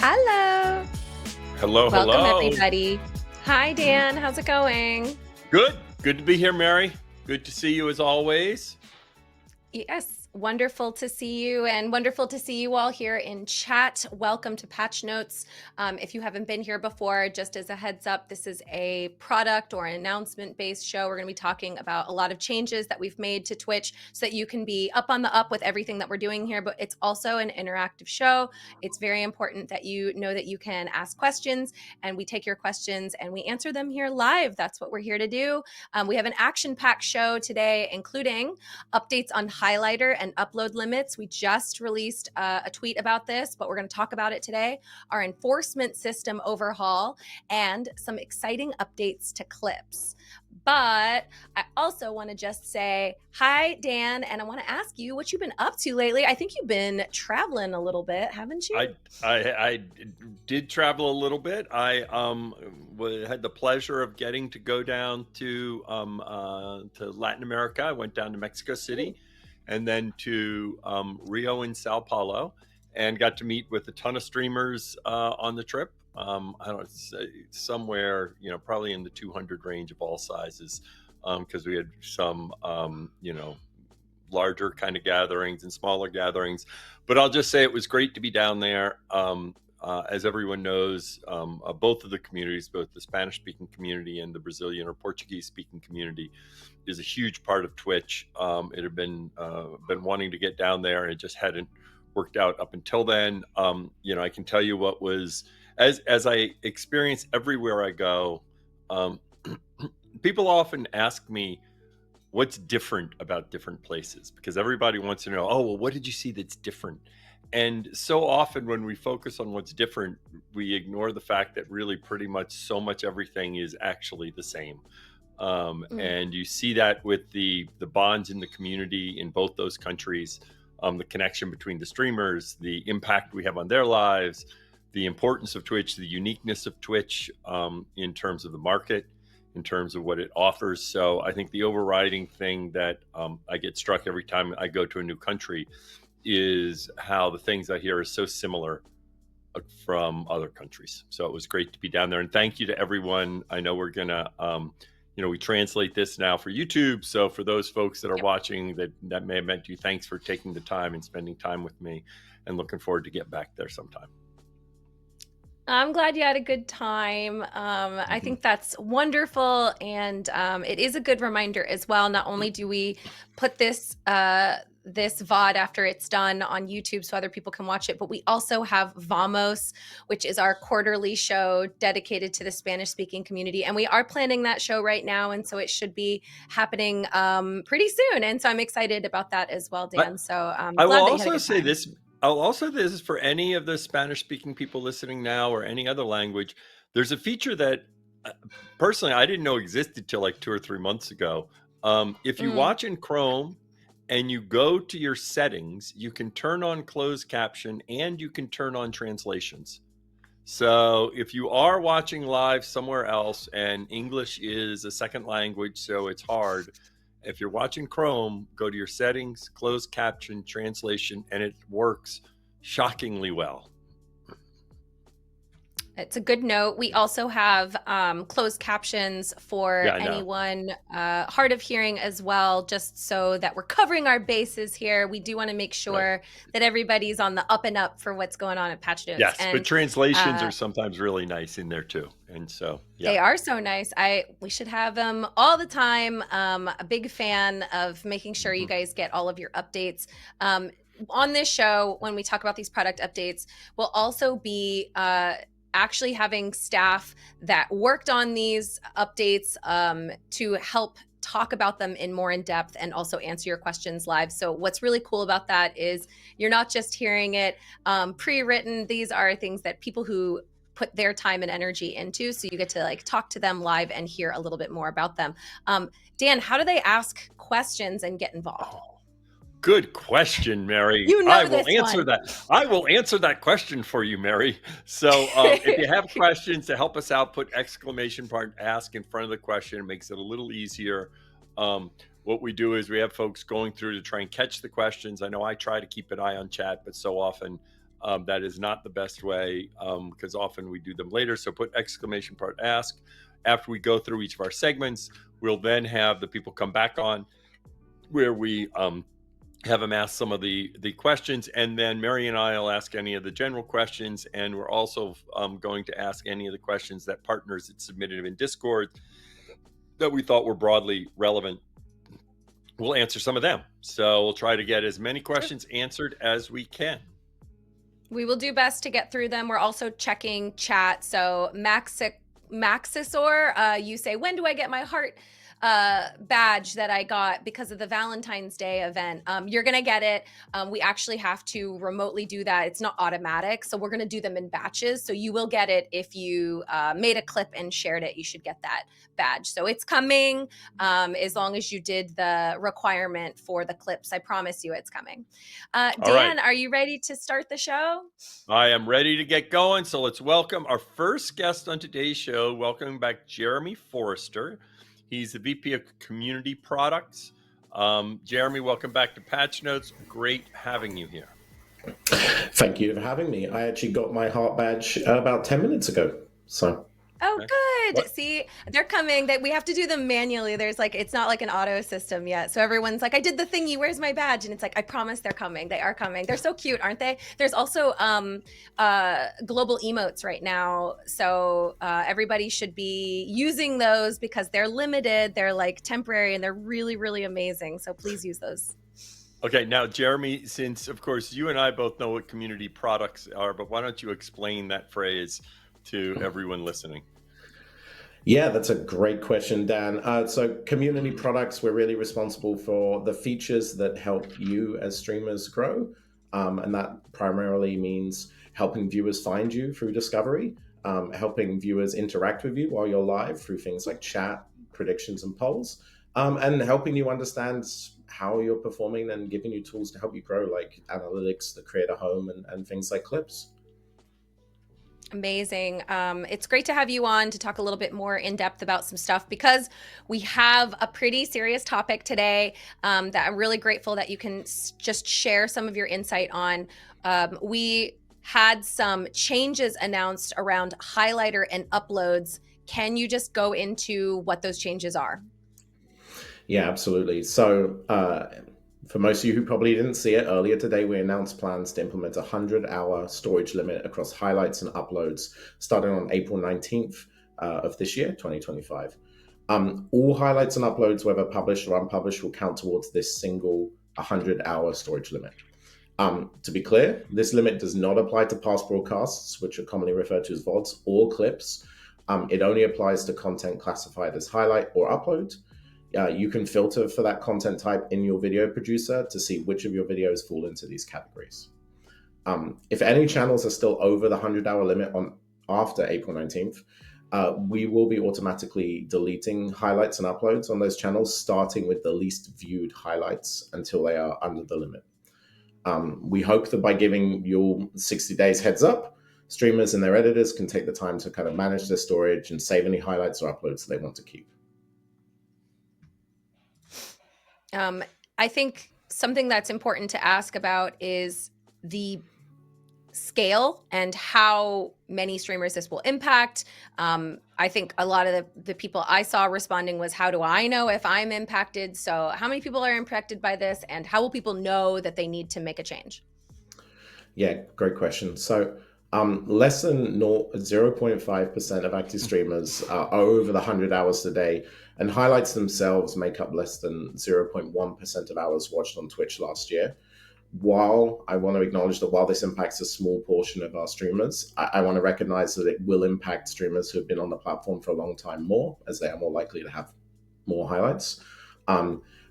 Hello. Hello, Welcome, hello. everybody. Hi, Dan. How's it going? Good. Good to be here, Mary. Good to see you as always. Yes, wonderful to see you and wonderful to see you all here in chat. Welcome to Patch Notes. If you haven't been here before, just as a heads up, this is a product or an announcement-based show. We're going to be talking about a lot of changes that we've made to Twitch so that you can be up on the up with everything that we're doing here, but it's also an interactive show. It's very important that you know that you can ask questions, and we take your questions and we answer them here live. That's what we're here to do. We have an action-packed show today, including updates on highlighter and upload limits. We just released a tweet about this, but we're going to talk about it today. Our enforcement system overhaul and some exciting updates to clips. But I also want to just say hi, Dan, and I want to ask you what you've been up to lately. I think you've been traveling a little bit, haven't you? I did travel a little bit. I had the pleasure of getting to go down to Latin America. I went down to Mexico City, and then to Rio and Sao Paulo, and got to meet with a ton of streamers on the trip. I don't know, somewhere, probably in the 200 range of all sizes, because we had some, larger kind of gatherings and smaller gatherings. But I'll just say it was great to be down there. As everyone knows, both of the communities, both the Spanish-speaking community and the Brazilian or Portuguese-speaking community, is a huge part of Twitch. It had been wanting to get down there, and it just hadn't worked out up until then. I can tell you what was, as I experience everywhere I go, people often ask me what's different about different places, because everybody wants to know, oh, well, what did you see that's different? And so often when we focus on what's different, we ignore the fact that really pretty much so much everything is actually the same. And you see that with the bonds in the community in both those countries, the connection between the streamers, the impact we have on their lives, the importance of Twitch, the uniqueness of Twitch in terms of the market, in terms of what it offers. So I think the overriding thing that I get struck every time I go to a new country is how the things I hear are so similar from other countries. So it was great to be down there. And thank you to everyone. I know we're going to, we translate this now for YouTube. So for those folks that are watching, that may have meant to you, thanks for taking the time and spending time with me, and looking forward to get back there sometime. I'm glad you had a good time. I think that's wonderful. And it is a good reminder as well. Not only do we put this VOD after it's done on YouTube so other people can watch it, but we also have Vamos, which is our quarterly show dedicated to the Spanish-speaking community. And we are planning that show right now. And so it should be happening pretty soon. And so I'm excited about that as well, Dan. I will also say this. I'll also say this for any of the Spanish-speaking people listening now, or any other language. There's a feature that personally I didn't know existed till like 2 or 3 months ago. If you watch in Chrome and you go to your settings, you can turn on closed caption and you can turn on translations. So if you are watching live somewhere else and English is a second language, so it's hard, if you're watching Chrome, go to your settings, closed caption, translation, and it works shockingly well. It's a good note. We also have closed captions for anyone hard of hearing as well, just so that we're covering our bases here. We do want to make sure that everybody's on the up and up for what's going on at Patch Notes. Yes, but translations are sometimes really nice in there too. And so, they are so nice. We should have them all the time. A big fan of making sure you guys get all of your updates. On this show, when we talk about these product updates, we'll also be actually having staff that worked on these updates to help talk about them in more in depth and also answer your questions live. So what's really cool about that is you're not just hearing it pre-written. These are things that people who put their time and energy into, so you get to like talk to them live and hear a little bit more about them. Dan, how do they ask questions and get involved? Good question, Mary. I will answer that. I will answer that question for you, Mary. So if you have questions to help us out, put exclamation point ask in front of the question. It makes it a little easier. What we do is we have folks going through to try and catch the questions. I know I try to keep an eye on chat, but so often That is not the best way because often we do them later. So put exclamation part ask. After we go through each of our segments, we'll then have the people come back on where we have them ask some of the questions, and then Mary and I will ask any of the general questions, and we're also going to ask any of the questions that partners had submitted in Discord that we thought were broadly relevant. We'll answer some of them. So we'll try to get as many questions answered as we can. We will do best to get through them. We're also checking chat. So Maxisor, you say, when do I get my heart badge that I got because of the Valentine's Day event? You're going to get it. We actually have to remotely do that. It's not automatic. So we're going to do them in batches. So you will get it if you made a clip and shared it. You should get that badge. So it's coming as long as you did the requirement for the clips. I promise you it's coming. Dan, right. are you ready to start the show? I am ready to get going. So let's welcome our first guest on today's show. Welcoming back Jeremy Forrester. He's the VP of Community Products. Jeremy, welcome back to Patch Notes. Great having you here. Thank you for having me. I actually got my heart badge about 10 minutes ago. So. Oh, good. What? See, they're coming. We have to do them manually. There's like, it's not like an auto system yet. So everyone's like, I did the thingy. Where's my badge? And it's like, I promise they're coming. They are coming. They're so cute, aren't they? There's also global emotes right now. So everybody should be using those because they're limited. They're like temporary and they're really, really amazing. So please use those. Okay, now, Jeremy, since, of course, you and I both know what community products are, but why don't you explain that phrase to everyone listening? Yeah, that's a great question, Dan. So community products, we're really responsible for the features that help you as streamers grow. And that primarily means helping viewers find you through discovery, helping viewers interact with you while you're live through things like chat, predictions, and polls, and helping you understand how you're performing and giving you tools to help you grow, like analytics, the creator home, and things like clips. Amazing. It's great to have you on to talk a little bit more in depth about some stuff because we have a pretty serious topic today that I'm really grateful that you can just share some of your insight on. We had some changes announced around highlighter and uploads. Can you just go into what those changes are? Yeah, absolutely. So for most of you who probably didn't see it, earlier today we announced plans to implement a 100-hour storage limit across highlights and uploads starting on April 19th of this year, 2025. All highlights and uploads, whether published or unpublished, will count towards this single 100-hour storage limit. To be clear, this limit does not apply to past broadcasts, which are commonly referred to as VODs, or clips. It only applies to content classified as highlight or upload. You can filter for that content type in your video producer to see which of your videos fall into these categories. If any channels are still over the 100-hour limit after April 19th, we will be automatically deleting highlights and uploads on those channels, starting with the least viewed highlights until they are under the limit. We hope that by giving you 60 days heads up, streamers and their editors can take the time to kind of manage their storage and save any highlights or uploads they want to keep. I think something that's important to ask about is the scale and how many streamers this will impact. I think a lot of the people I saw responding was, how do I know if I'm impacted? So how many people are impacted by this and how will people know that they need to make a change? Yeah, great question. So less than 0.5% of active streamers are over the 100 hours a day, and highlights themselves make up less than 0.1% of hours watched on Twitch last year. While I want to acknowledge that while this impacts a small portion of our streamers, I want to recognize that it will impact streamers who have been on the platform for a long time more, as they are more likely to have more highlights.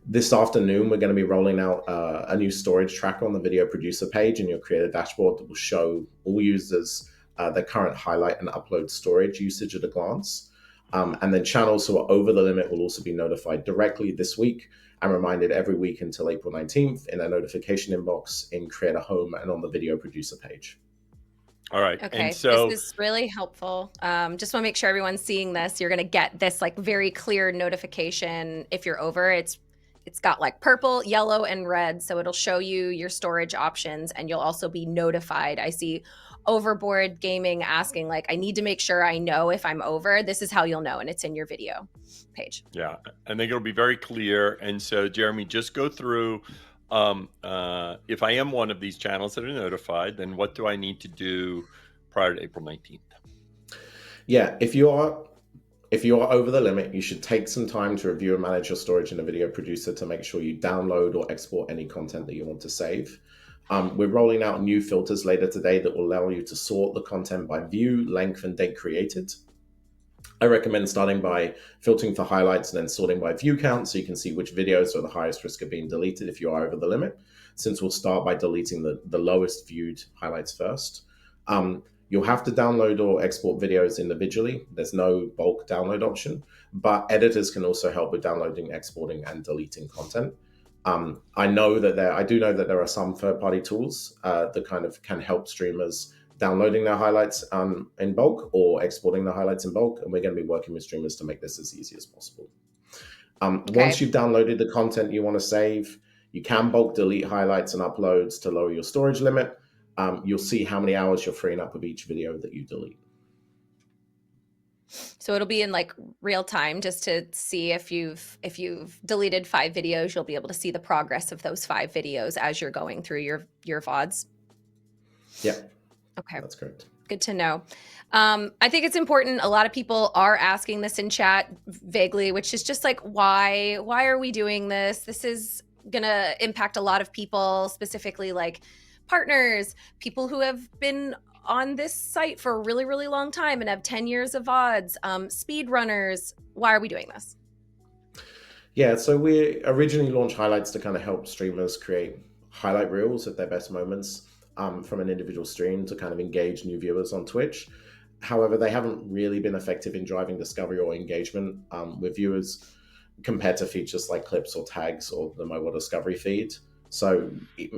This afternoon, we're going to be rolling out a new storage tracker on the video producer page in your creator dashboard that will show all users their current highlight and upload storage usage at a glance. And then channels who are over the limit will also be notified directly this week and reminded every week until April 19th in a notification inbox in Creator Home and on the video producer page. All right. Okay, and so this is really helpful. Just want to make sure everyone's seeing this. You're going to get this like very clear notification if you're over. It's it's got like purple, yellow, and red. So it'll show you your storage options, and you'll also be notified. I see Overboard Gaming asking, like, I need to make sure I know if I'm over. This is how you'll know, and it's in your video page. Yeah, I think it'll be very clear. And so, Jeremy, just go through. If I am one of these channels that are notified, then what do I need to do prior to April 19th? Yeah, if you are over the limit, you should take some time to review and manage your storage in a video producer to make sure you download or export any content that you want to save. We're rolling out new filters later today that will allow you to sort the content by view, length, and date created. I recommend starting by filtering for highlights and then sorting by view count so you can see which videos are the highest risk of being deleted if you are over the limit, since we'll start by deleting the lowest viewed highlights first. You'll have to download or export videos individually. There's no bulk download option, but editors can also help with downloading, exporting, and deleting content. I do know that there are some third-party tools that kind of can help streamers downloading their highlights in bulk or exporting the highlights in bulk, and we're going to be working with streamers to make this as easy as possible. Once you've downloaded the content you want to save, you can bulk delete highlights and uploads to lower your storage limit. You'll see how many hours you're freeing up with each video that you delete. So it'll be in like real time, just to see if you've deleted 5 videos, you'll be able to see the progress of those 5 videos as you're going through your VODs. Yeah. Okay. That's correct. Good to know. I think it's important. A lot of people are asking this in chat vaguely, which is just like, why are we doing this? This is gonna impact a lot of people, specifically like partners, people who have been on this site for a really, really long time and have 10 years of VODs, speedrunners. Why are we doing this? Yeah, so we originally launched highlights to kind of help streamers create highlight reels of their best moments from an individual stream to kind of engage new viewers on Twitch. However, they haven't really been effective in driving discovery or engagement with viewers compared to features like clips or tags or the mobile discovery feed. So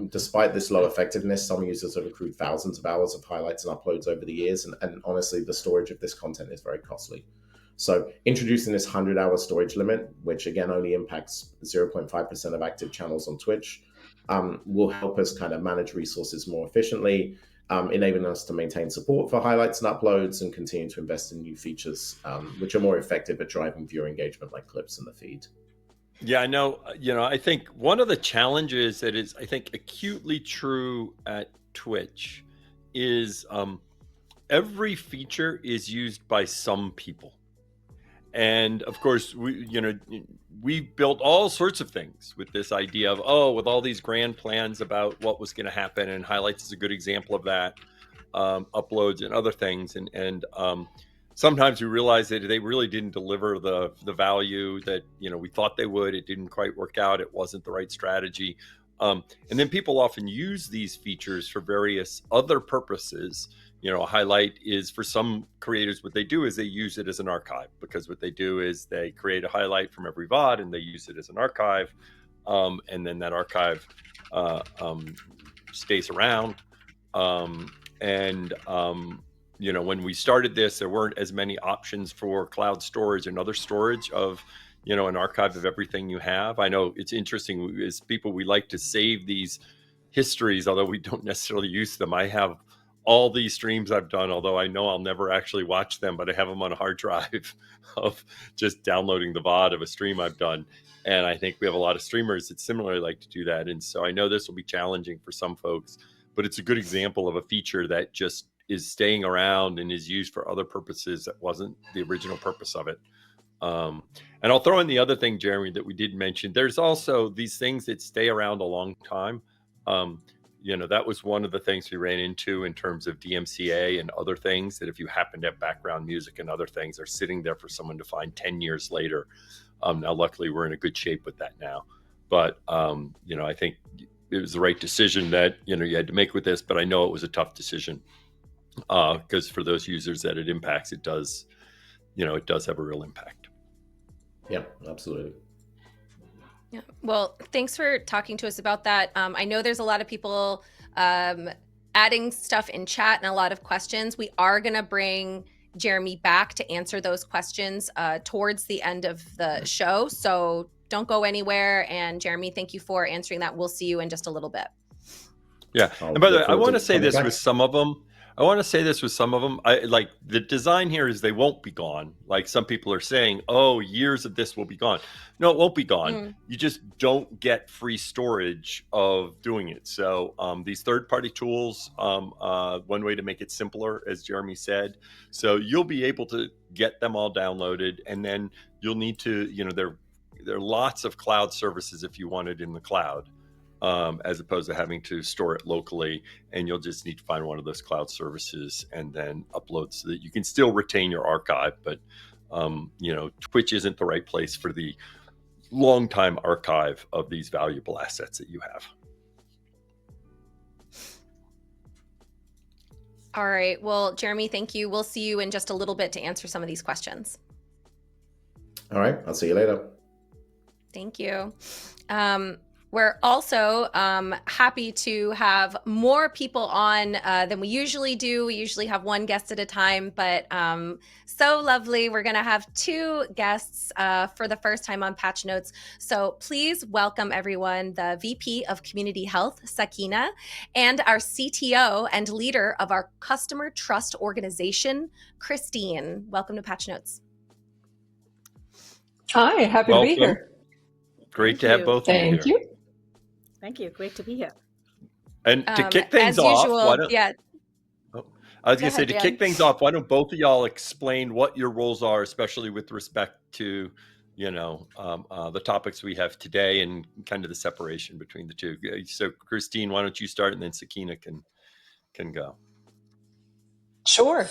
despite this low effectiveness, some users have accrued thousands of hours of highlights and uploads over the years. And honestly, the storage of this content is very costly. So introducing this 100-hour storage limit, which again only impacts 0.5% of active channels on Twitch, will help us kind of manage resources more efficiently, enabling us to maintain support for highlights and uploads and continue to invest in new features, which are more effective at driving viewer engagement like clips in the feed. Yeah, I know. I think one of the challenges that is, I think, acutely true at Twitch is every feature is used by some people. And of course, we built all sorts of things with this idea of, with all these grand plans about what was going to happen, and highlights is a good example of that, uploads and other things. And sometimes we realize that they really didn't deliver the value that we thought they would. It didn't quite work out. It wasn't the right strategy. And then people often use these features for various other purposes. A highlight is, for some creators, what they do is they use it as an archive, because what they do is they create a highlight from every VOD and they use it as an archive. And then that archive stays around. When we started this, there weren't as many options for cloud storage and other storage of, an archive of everything you have. I know it's interesting, as people, we like to save these histories, although we don't necessarily use them. I have all these streams I've done, although I know I'll never actually watch them, but I have them on a hard drive of just downloading the VOD of a stream I've done. And I think we have a lot of streamers that similarly like to do that. And so I know this will be challenging for some folks, but it's a good example of a feature that just is staying around and is used for other purposes that wasn't the original purpose of it. And I'll throw in the other thing, Jeremy, that we did mention. There's also these things that stay around a long time. That was one of the things we ran into in terms of DMCA and other things, that if you happen to have background music and other things, are sitting there for someone to find 10 years later. Now, luckily, we're in a good shape with that now. But, I think it was the right decision that, you had to make with this, but I know it was a tough decision because for those users that it impacts, it does have a real impact. Yeah, absolutely. Yeah. Well, thanks for talking to us about that. I know there's a lot of people adding stuff in chat and a lot of questions. We are going to bring Jeremy back to answer those questions towards the end of the show. So don't go anywhere. And Jeremy, thank you for answering that. We'll see you in just a little bit. Yeah. And by the way, I want to say this with some of them. I like the design here is they won't be gone. Like some people are saying, oh, years of this will be gone. No, it won't be gone. You just don't get free storage of doing it. So these third-party tools, one way to make it simpler, as Jeremy said. So you'll be able to get them all downloaded, and then you'll need to, there are lots of cloud services if you want it in the cloud. As opposed to having to store it locally, and you'll just need to find one of those cloud services and then upload so that you can still retain your archive. But Twitch isn't the right place for the long time archive of these valuable assets that you have. All right. Well, Jeremy, thank you. We'll see you in just a little bit to answer some of these questions. All right. I'll see you later. Thank you. We're also happy to have more people on than we usually do. We usually have one guest at a time, but so lovely. We're going to have two guests for the first time on Patch Notes. So please welcome everyone, the VP of Community Health, Sakina, and our CTO and leader of our Customer Trust Organization, Christine. Welcome to Patch Notes. Hi, happy to be here. Great to have both of you here. Thank you. Thank you. Great to be here. And to kick things off, why don't, yeah. I was going to say, to kick things off, why don't both of y'all explain what your roles are, especially with respect to, the topics we have today and kind of the separation between the two. So, Christine, why don't you start, and then Sakina can go. Sure.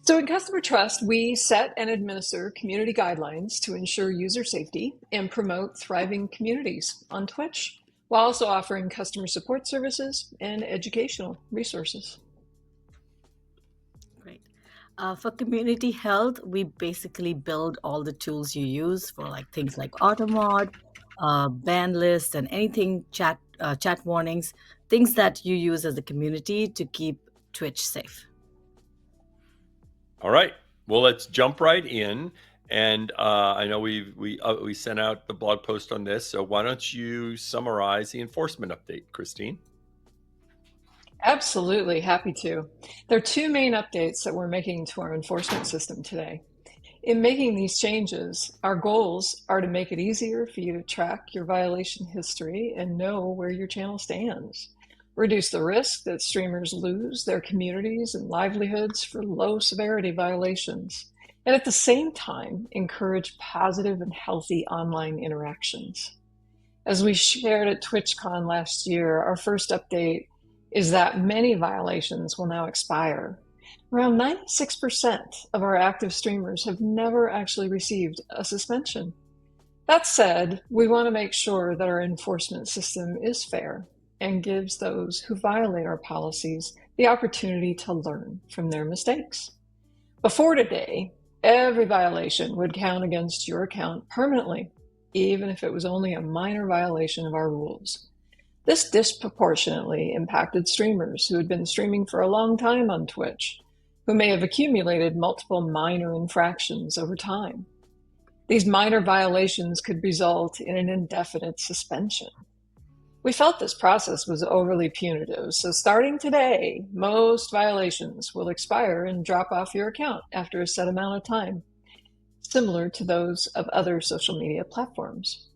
So in Customer Trust, we set and administer community guidelines to ensure user safety and promote thriving communities on Twitch, while also offering customer support services and educational resources. Great. For community health, we basically build all the tools you use for things like automod, ban lists, and anything chat warnings, things that you use as a community to keep Twitch safe. All right. Well, let's jump right in. And I know we sent out the blog post on this. So why don't you summarize the enforcement update, Christine? Absolutely, happy to. There are two main updates that we're making to our enforcement system today. In making these changes, our goals are to make it easier for you to track your violation history and know where your channel stands. Reduce the risk that streamers lose their communities and livelihoods for low severity violations. And at the same time, encourage positive and healthy online interactions. As we shared at TwitchCon last year, our first update is that many violations will now expire. Around 96% of our active streamers have never actually received a suspension. That said, we want to make sure that our enforcement system is fair and gives those who violate our policies the opportunity to learn from their mistakes. Before today, every violation would count against your account permanently, even if it was only a minor violation of our rules. This disproportionately impacted streamers who had been streaming for a long time on Twitch, who may have accumulated multiple minor infractions over time. These minor violations could result in an indefinite suspension. We felt this process was overly punitive, so starting today, most violations will expire and drop off your account after a set amount of time, similar to those of other social media platforms.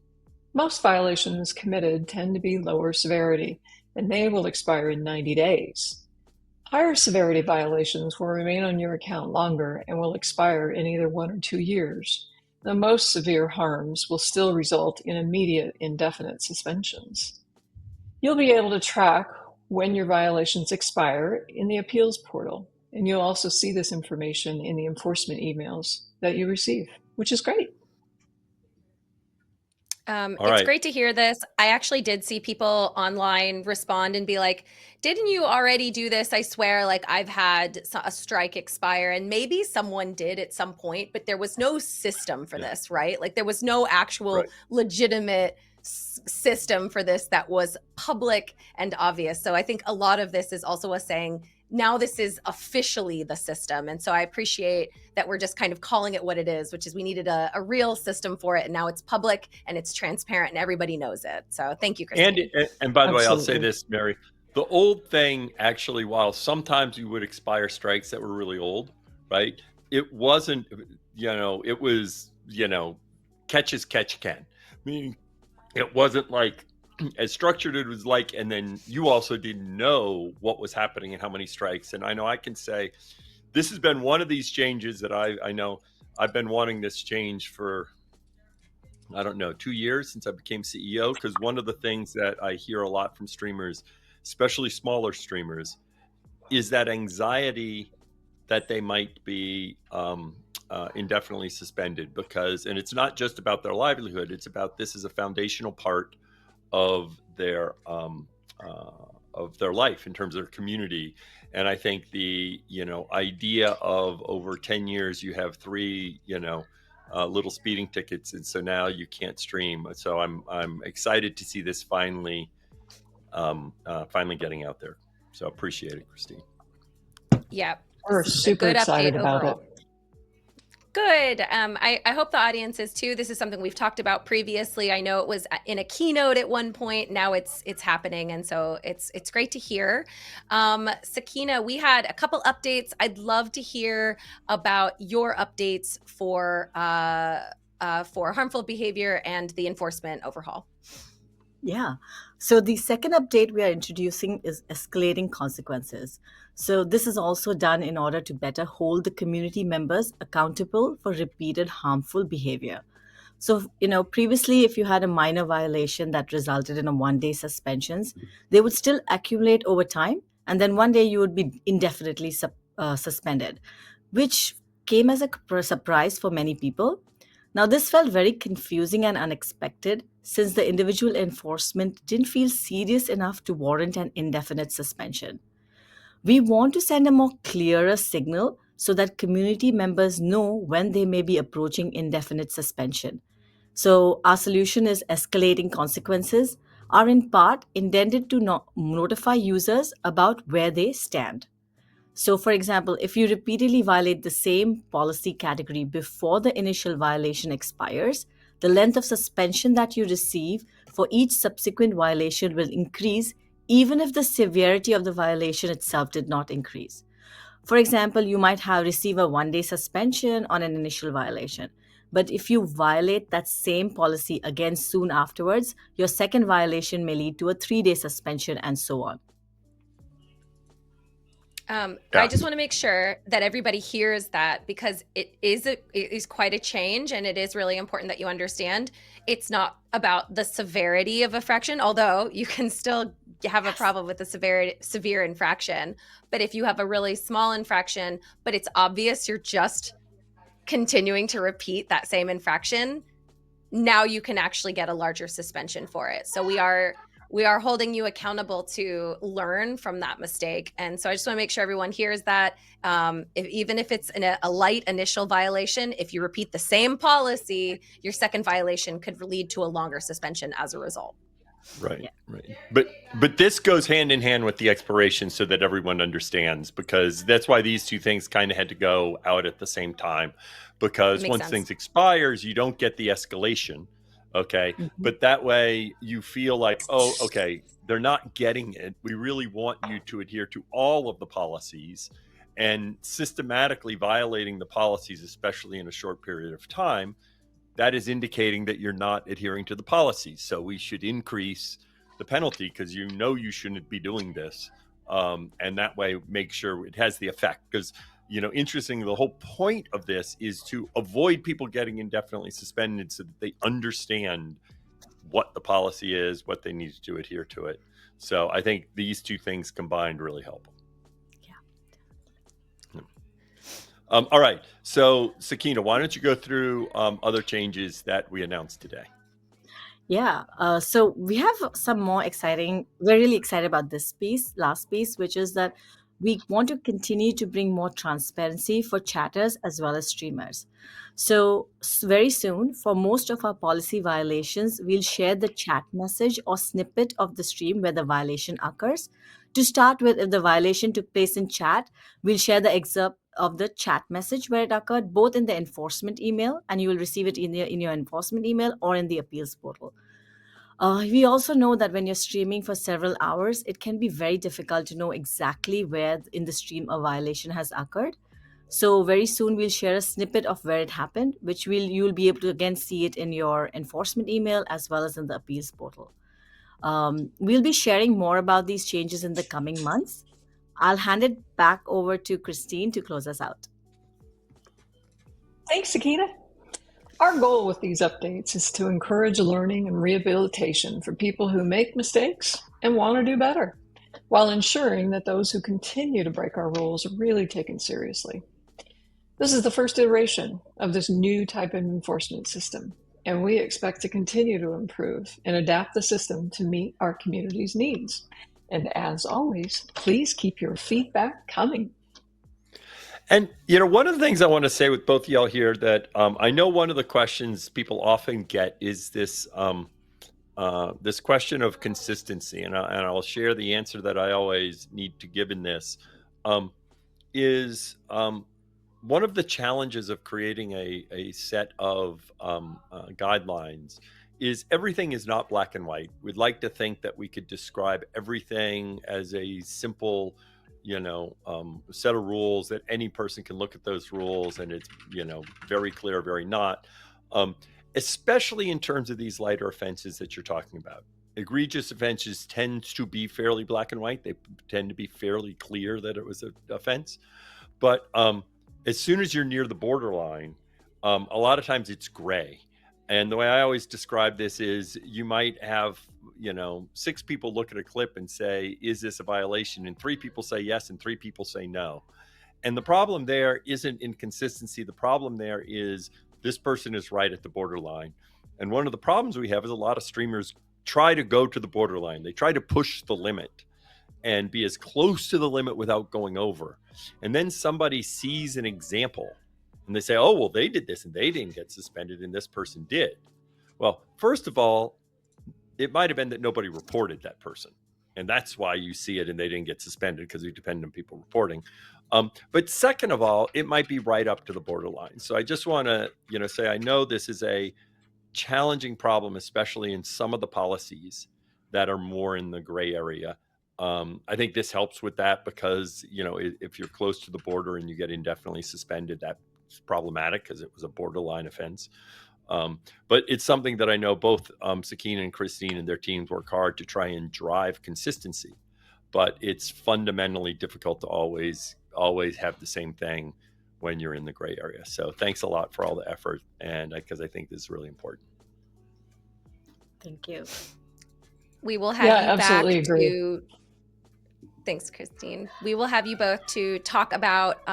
Most violations committed tend to be lower severity, and they will expire in 90 days. Higher severity violations will remain on your account longer and will expire in either 1 or 2 years. The most severe harms will still result in immediate indefinite suspensions. You'll be able to track when your violations expire in the appeals portal, and you'll also see this information in the enforcement emails that you receive, which is great. It's great to hear this. I actually did see people online respond and be like, didn't you already do this? I swear, I've had a strike expire, and maybe someone did at some point, but there was no system for this, right? There was no actual legitimate system for this that was public and obvious. So I think a lot of this is also us saying, now this is officially the system. And so I appreciate that we're just kind of calling it what it is, which is we needed a real system for it. And now it's public and it's transparent and everybody knows it. So thank you, Christine. And by the way, I'll say Absolutely. this, Mary. The old thing, actually, while sometimes you would expire strikes that were really old, right? It wasn't, it was, catch as catch can. Meaning it wasn't like as structured it was like, and then you also didn't know what was happening and how many strikes. And I know I can say this has been one of these changes that I know I've been wanting this change for, I don't know, 2 years since I became CEO. Because one of the things that I hear a lot from streamers, especially smaller streamers, is that anxiety that they might be indefinitely suspended, because, and it's not just about their livelihood, it's about, this is a foundational part of their life in terms of their community. And I think the idea of over 10 years you have 3 little speeding tickets, and so now you can't stream. So I'm excited to see this finally getting out there. So appreciate it, Christine. Yeah, We're this is a super good excited update about overall. it. Good. I hope the audience is too. This is something we've talked about previously. I know it was in a keynote at one point. Now it's happening, and so it's great to hear. Sakina, we had a couple updates. I'd love to hear about your updates for harmful behavior and the enforcement overhaul. Yeah. So the second update we are introducing is escalating consequences. So this is also done in order to better hold the community members accountable for repeated harmful behavior. So, previously, if you had a minor violation that resulted in a 1 day suspensions, they would still accumulate over time. And then one day you would be indefinitely suspended, which came as a surprise for many people. Now, this felt very confusing and unexpected since the individual enforcement didn't feel serious enough to warrant an indefinite suspension. We want to send a more clearer signal so that community members know when they may be approaching indefinite suspension. So, our solution is escalating consequences are in part intended to notify users about where they stand. So, for example, if you repeatedly violate the same policy category before the initial violation expires, the length of suspension that you receive for each subsequent violation will increase, even if the severity of the violation itself did not increase. For example, you might have receive a 1 day suspension on an initial violation. But if you violate that same policy again soon afterwards, your second violation may lead to a 3 day suspension and so on. I just want to make sure that everybody hears that, because it is quite a change, and it is really important that you understand it's not about the severity of infraction, although you can still have a problem with the severe infraction. But if you have a really small infraction, but it's obvious you're just continuing to repeat that same infraction, now you can actually get a larger suspension for it. So we are holding you accountable to learn from that mistake. And so I just want to make sure everyone hears that even if it's in a light initial violation, if you repeat the same policy, your second violation could lead to a longer suspension as a result. Right, yeah. Right. But this goes hand in hand with the expiration, so that everyone understands, because that's why these two things kind of had to go out at the same time, because once things expires, you don't get the escalation. Okay. Mm-hmm. But that way you feel like, oh, okay, they're not getting it. We really want you to adhere to all of the policies, and systematically violating the policies, especially in a short period of time, that is indicating that you're not adhering to the policies. So we should increase the penalty, because you shouldn't be doing this. And that way make sure it has the effect. Because, interestingly, the whole point of this is to avoid people getting indefinitely suspended, so that they understand what the policy is, what they need to adhere to it. So I think these two things combined really help. All right. So, Sakina, why don't you go through other changes that we announced today? Yeah. So we have some more exciting. We're really excited about this last piece, which is that we want to continue to bring more transparency for chatters as well as streamers. So very soon, for most of our policy violations, we'll share the chat message or snippet of the stream where the violation occurs To start with, if the violation took place in chat, we'll share the excerpt of the chat message where it occurred, both in the enforcement email, and you will receive it in your enforcement email or in the appeals portal. We also know that when you're streaming for several hours, it can be very difficult to know exactly where in the stream a violation has occurred. So very soon we'll share a snippet of where it happened, which you'll be able to again see it in your enforcement email as well as in the appeals portal. We'll be sharing more about these changes in the coming months. I'll hand it back over to Christine to close us out. Thanks, Akita. Our goal with these updates is to encourage learning and rehabilitation for people who make mistakes and want to do better, while ensuring that those who continue to break our rules are really taken seriously. This is the first iteration of this new type of enforcement system, and we expect to continue to improve and adapt the system to meet our community's needs. And as always, please keep your feedback coming. And, one of the things I want to say with both of y'all here that I know one of the questions people often get is this this question of consistency. And I'll share the answer that I always need to give in this is one of the challenges of creating a set of guidelines is everything is not black and white. We'd like to think that we could describe everything as a simple set of rules that any person can look at those rules and it's, very clear, very not, especially in terms of these lighter offenses that you're talking about. Egregious offenses tend to be fairly black and white. They tend to be fairly clear that it was an offense. But as soon as you're near the borderline, a lot of times it's gray. And the way I always describe this is you might have, 6 people look at a clip and say, is this a violation? And 3 people say yes, and 3 people say no. And the problem there isn't inconsistency. The problem there is this person is right at the borderline. And one of the problems we have is a lot of streamers try to go to the borderline. They try to push the limit and be as close to the limit without going over. And then somebody sees an example and they say, oh, well, they did this and they didn't get suspended and this person did. Well, first of all, it might have been that nobody reported that person. And that's why you see it and they didn't get suspended, because we depend on people reporting. But second of all, it might be right up to the borderline. So I just want to, say, I know this is a challenging problem, especially in some of the policies that are more in the gray area. I think this helps with that because, if you're close to the border and you get indefinitely suspended, that's problematic because it was a borderline offense. But it's something that I know both Sakina and Christine and their teams work hard to try and drive consistency. But it's fundamentally difficult to always have the same thing when you're in the gray area. So thanks a lot for all the effort, and because I think this is really important. Thank you. We will have you absolutely back agree. to. Thanks, Christine. We will have you both to talk about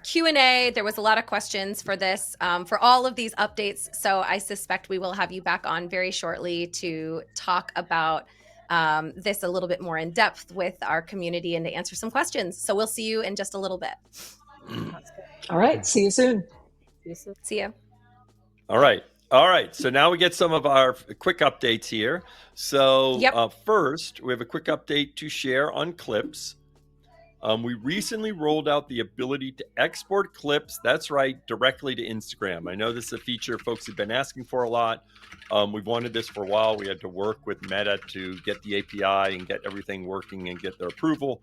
Q&A. There was a lot of questions for this, for all of these updates. So I suspect we will have you back on very shortly to talk about this a little bit more in depth with our community and to answer some questions. So we'll see you in just a little bit. All right. See you soon. See you. All right. So now we get some of our quick updates here. So first, we have a quick update to share on clips. We recently rolled out the ability to export clips, that's right, directly to Instagram. I know this is a feature folks have been asking for a lot. We've wanted this for a while. We had to work with Meta to get the API and get everything working and get their approval.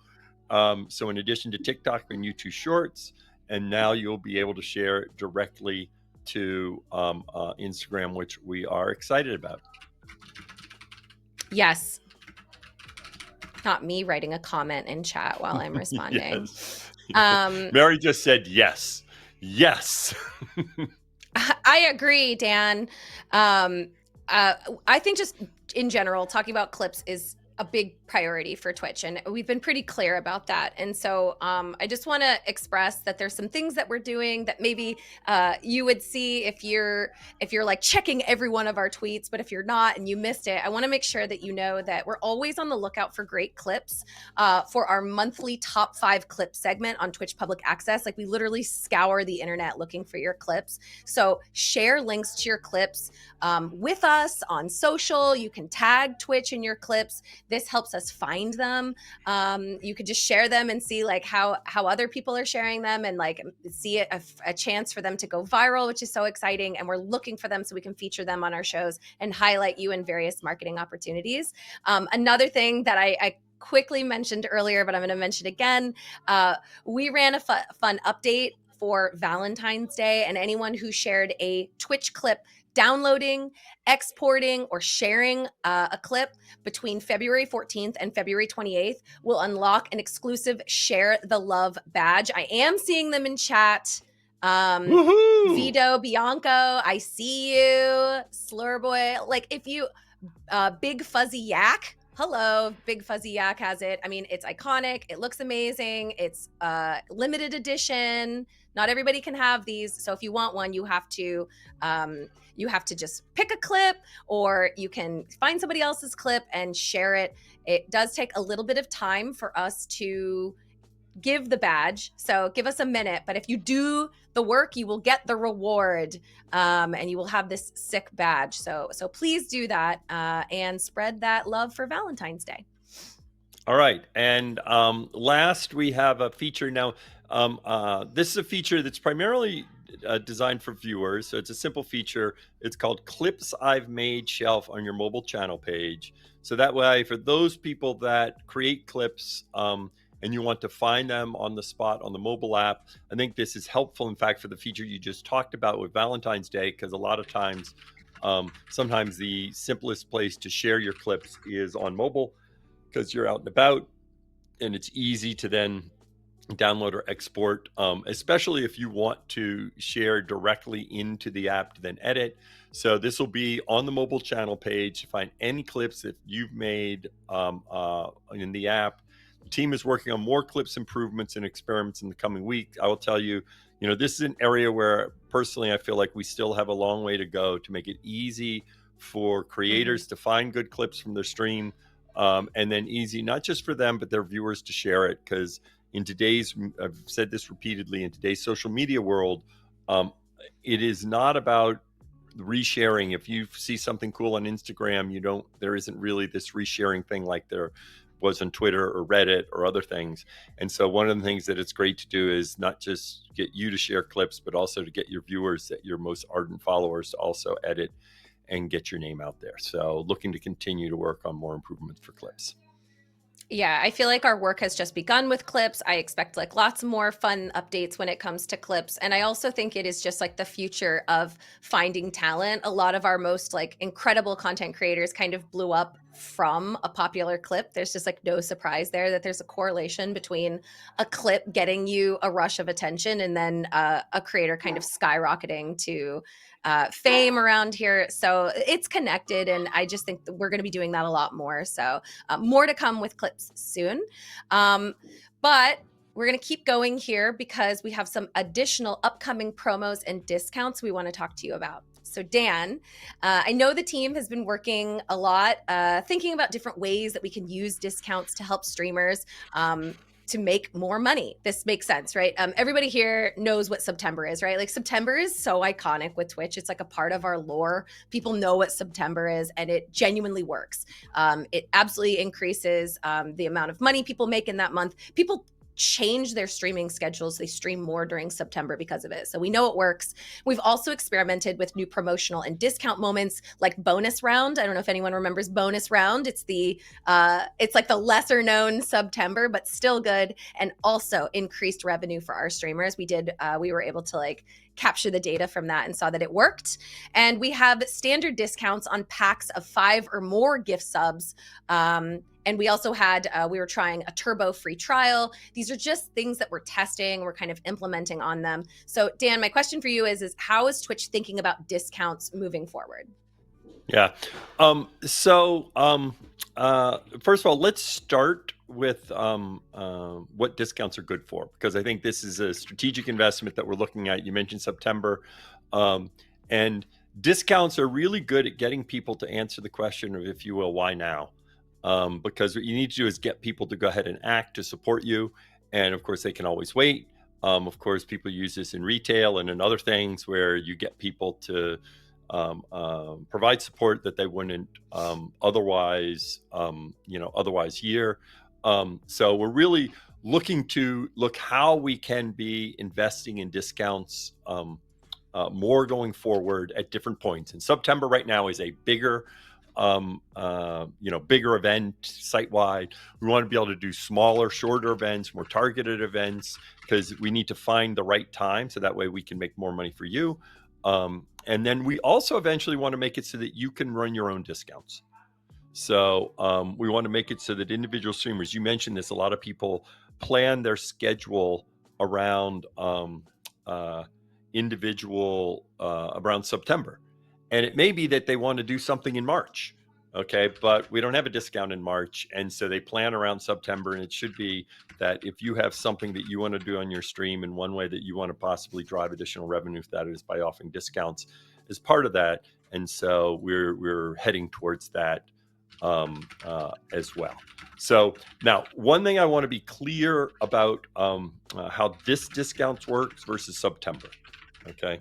So in addition to TikTok and YouTube Shorts, and now you'll be able to share it directly to Instagram, which we are excited about. Yes. Not me writing a comment in chat while I'm responding. Yes. Mary just said yes. Yes. I agree, Dan. I think just in general, talking about clips is a big priority for Twitch, and we've been pretty clear about that. And so I just want to express that there's some things that we're doing that maybe you would see if you're like checking every one of our tweets, but if you're not and you missed it, I want to make sure that you know that we're always on the lookout for great clips for our monthly top 5 clip segment on Twitch Public Access. Like, we literally scour the internet looking for your clips. So share links to your clips with us on social. You can tag Twitch in your clips. This helps us find them. You could just share them and see like how other people are sharing them, and like see a chance for them to go viral, which is so exciting. And we're looking for them so we can feature them on our shows and highlight you in various marketing opportunities. Another thing that I quickly mentioned earlier, but I'm going to mention again, we ran a fun update for Valentine's Day, and anyone who shared a Twitch clip downloading, exporting, or sharing a clip between February 14th and February 28th will unlock an exclusive Share the Love badge. I am seeing them in chat. Woohoo! Vito, Bianco, I see you. Slurboy, like if you, Big Fuzzy Yak. Hello, Big Fuzzy Yak has it. I mean, it's iconic. It looks amazing. It's limited edition. Not everybody can have these. So if you want one, you have to just pick a clip, or you can find somebody else's clip and share it. It does take a little bit of time for us to give the badge, so give us a minute, but if you do the work, you will get the reward, and you will have this sick badge. So please do that, and spread that love for Valentine's Day. All right, and last we have a feature now. This is a feature that's primarily designed for viewers, so it's a simple feature. It's called Clips I've Made Shelf on your mobile channel page. So that way, for those people that create clips and you want to find them on the spot on the mobile app, I think this is helpful, in fact, for the feature you just talked about with Valentine's Day, because a lot of times, sometimes the simplest place to share your clips is on mobile, because you're out and about and it's easy to then download or export, especially if you want to share directly into the app to then edit. So this will be on the mobile channel page to find any clips that you've made in the app. The team is working on more clips improvements and experiments in the coming week. I will tell you, this is an area where personally I feel like we still have a long way to go to make it easy for creators to find good clips from their stream, and then easy not just for them but their viewers to share it, because in today's, I've said this repeatedly, in today's social media world, it is not about resharing. If you see something cool on Instagram, there isn't really this resharing thing like there was on Twitter or Reddit or other things. And so one of the things that it's great to do is not just get you to share clips, but also to get your viewers, your most ardent followers, to also edit and get your name out there. So looking to continue to work on more improvements for clips. Yeah, I feel like our work has just begun with clips. I expect like lots more fun updates when it comes to clips. And I also think it is just like the future of finding talent. A lot of our most like incredible content creators kind of blew up from a popular clip. There's just like no surprise there that there's a correlation between a clip getting you a rush of attention and then a creator kind of skyrocketing to fame around here. So it's connected, and I just think that we're going to be doing that a lot more. So more to come with clips soon. But we're going to keep going here because we have some additional upcoming promos and discounts we want to talk to you about. So Dan, I know the team has been working a lot, thinking about different ways that we can use discounts to help streamers to make more money. This makes sense, right? Everybody here knows what September is, right? Like September is so iconic with Twitch. It's like a part of our lore. People know what September is, and it genuinely works. It absolutely increases the amount of money people make in that month. People change their streaming schedules. They stream more during September because of it. So we know it works. We've also experimented with new promotional and discount moments like bonus round. I don't know if anyone remembers bonus round. It's like the lesser known September, but still good, and also increased revenue for our streamers. We were able to like capture the data from that and saw that it worked. And we have standard discounts on packs of 5 or more gift subs. And we also had, we were trying a turbo free trial. These are just things that we're testing. We're kind of implementing on them. So Dan, my question for you is how is Twitch thinking about discounts moving forward? Yeah. First of all, let's start with what discounts are good for, because I think this is a strategic investment that we're looking at. You mentioned September, and discounts are really good at getting people to answer the question of, if you will, why now? Because what you need to do is get people to go ahead and act to support you. And of course, they can always wait. Of course, people use this in retail and in other things where you get people to provide support that they wouldn't otherwise hear. So we're really looking to look how we can be investing in discounts more going forward at different points. And September right now is a bigger bigger event site-wide. We want to be able to do smaller, shorter events, more targeted events, because we need to find the right time so that way we can make more money for you. And then we also eventually want to make it so that you can run your own discounts. So we want to make it so that individual streamers, you mentioned this, a lot of people plan their schedule around around September. And it may be that they want to do something in March. Okay, but we don't have a discount in March. And so they plan around September. And it should be that if you have something that you want to do on your stream, and one way that you want to possibly drive additional revenue, if that is by offering discounts as part of that. And so we're heading towards that as well. So now, one thing I want to be clear about how this discounts works versus September. Okay.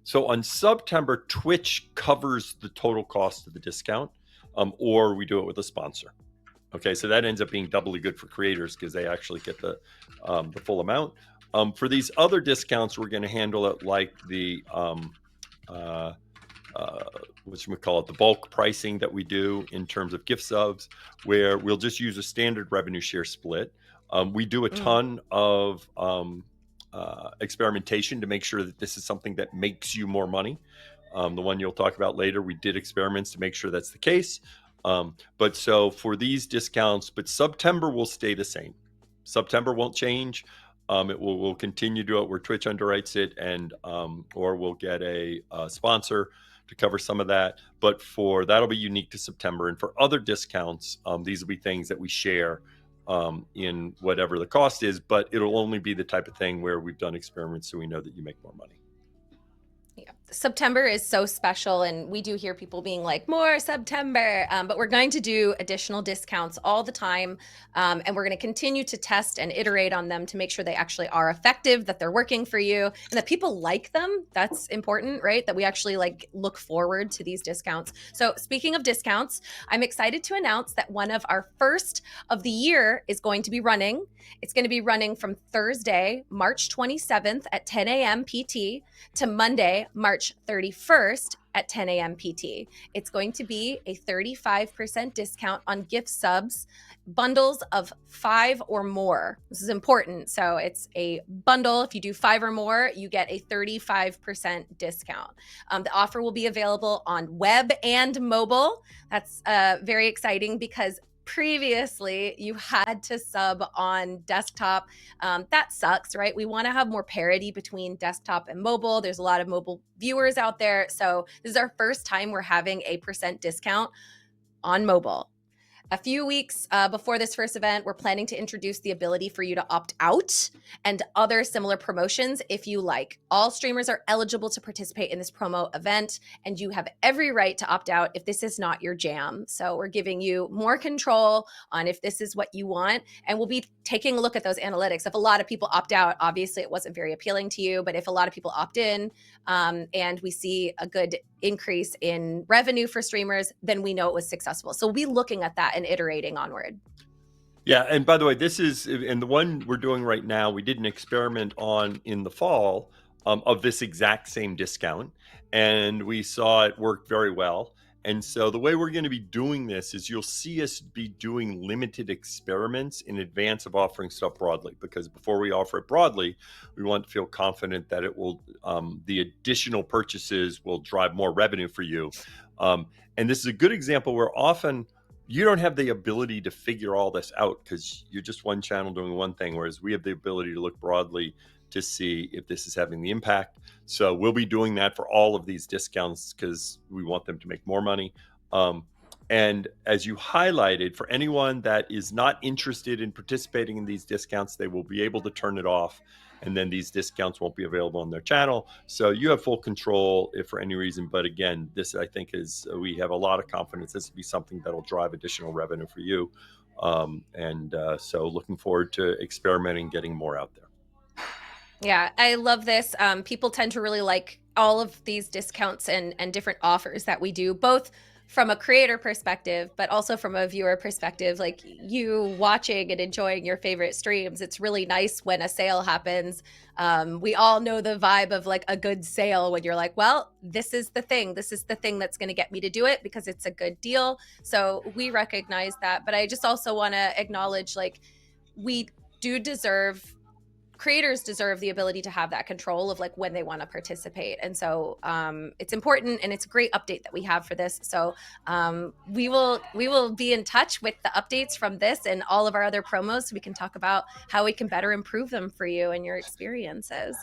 So on September, Twitch covers the total cost of the discount, or we do it with a sponsor. Okay, so that ends up being doubly good for creators because they actually get the full amount. For these other discounts, we're going to handle it like the the bulk pricing that we do in terms of gift subs, where we'll just use a standard revenue share split. We do a ton of experimentation to make sure that this is something that makes you more money. The one you'll talk about later, we did experiments to make sure that's the case. But so for these discounts, but September will stay the same. September won't change. We'll continue to do it where Twitch underwrites it, and or we'll get a sponsor to cover some of that. But that'll be unique to September. And for other discounts, these will be things that we share in whatever the cost is, but it'll only be the type of thing where we've done experiments so we know that you make more money. Yeah. September is so special, and we do hear people being like, more September, but we're going to do additional discounts all the time, and we're going to continue to test and iterate on them to make sure they actually are effective, that they're working for you, and that people like them. That's important, right? That we actually look forward to these discounts. So speaking of discounts, I'm excited to announce that one of our first of the year is going to be running. It's going to be running from Thursday, March 27th at 10 a.m. PT to Monday, March 31st at 10 a.m. PT. It's going to be a 35% discount on gift subs, bundles of 5 or more. This is important. So it's a bundle. If you do 5 or more, you get a 35% discount. The offer will be available on web and mobile. That's very exciting because previously you had to sub on desktop. That sucks, right? We want to have more parity between desktop and mobile. There's a lot of mobile viewers out there. So this is our first time we're having a % discount on mobile. A few weeks before this first event, we're planning to introduce the ability for you to opt out and other similar promotions if you like. All streamers are eligible to participate in this promo event, and you have every right to opt out if this is not your jam. So we're giving you more control on if this is what you want, and we'll be taking a look at those analytics. If a lot of people opt out, obviously it wasn't very appealing to you, but if a lot of people opt in and we see a good increase in revenue for streamers, then we know it was successful. So we'll be looking at that and iterating onward. Yeah, and by the way, and the one we're doing right now, we did an experiment on in the fall of this exact same discount, and we saw it work very well. And so the way we're going to be doing this is you'll see us be doing limited experiments in advance of offering stuff broadly, because before we offer it broadly, we want to feel confident that it will, the additional purchases will drive more revenue for you. And this is a good example where often you don't have the ability to figure all this out because you're just one channel doing one thing, whereas we have the ability to look broadly to see if this is having the impact. So we'll be doing that for all of these discounts because we want them to make more money. And as you highlighted, for anyone that is not interested in participating in these discounts, they will be able to turn it off, and then these discounts won't be available on their channel. So you have full control if for any reason. But again, this I think we have a lot of confidence this will be something that will drive additional revenue for you. So looking forward to experimenting, getting more out there. Yeah, I love this. People tend to really like all of these discounts and different offers that we do, both from a creator perspective, but also from a viewer perspective. Like you watching and enjoying your favorite streams, it's really nice when a sale happens. We all know the vibe of like a good sale when you're like, well, this is the thing. This is the thing that's going to get me to do it because it's a good deal. So we recognize that. But I just also want to acknowledge like we do deserve creators deserve the ability to have that control of like when they want to participate. And so it's important, and it's a great update that we have for this. So we will be in touch with the updates from this and all of our other promos so we can talk about how we can better improve them for you and your experiences.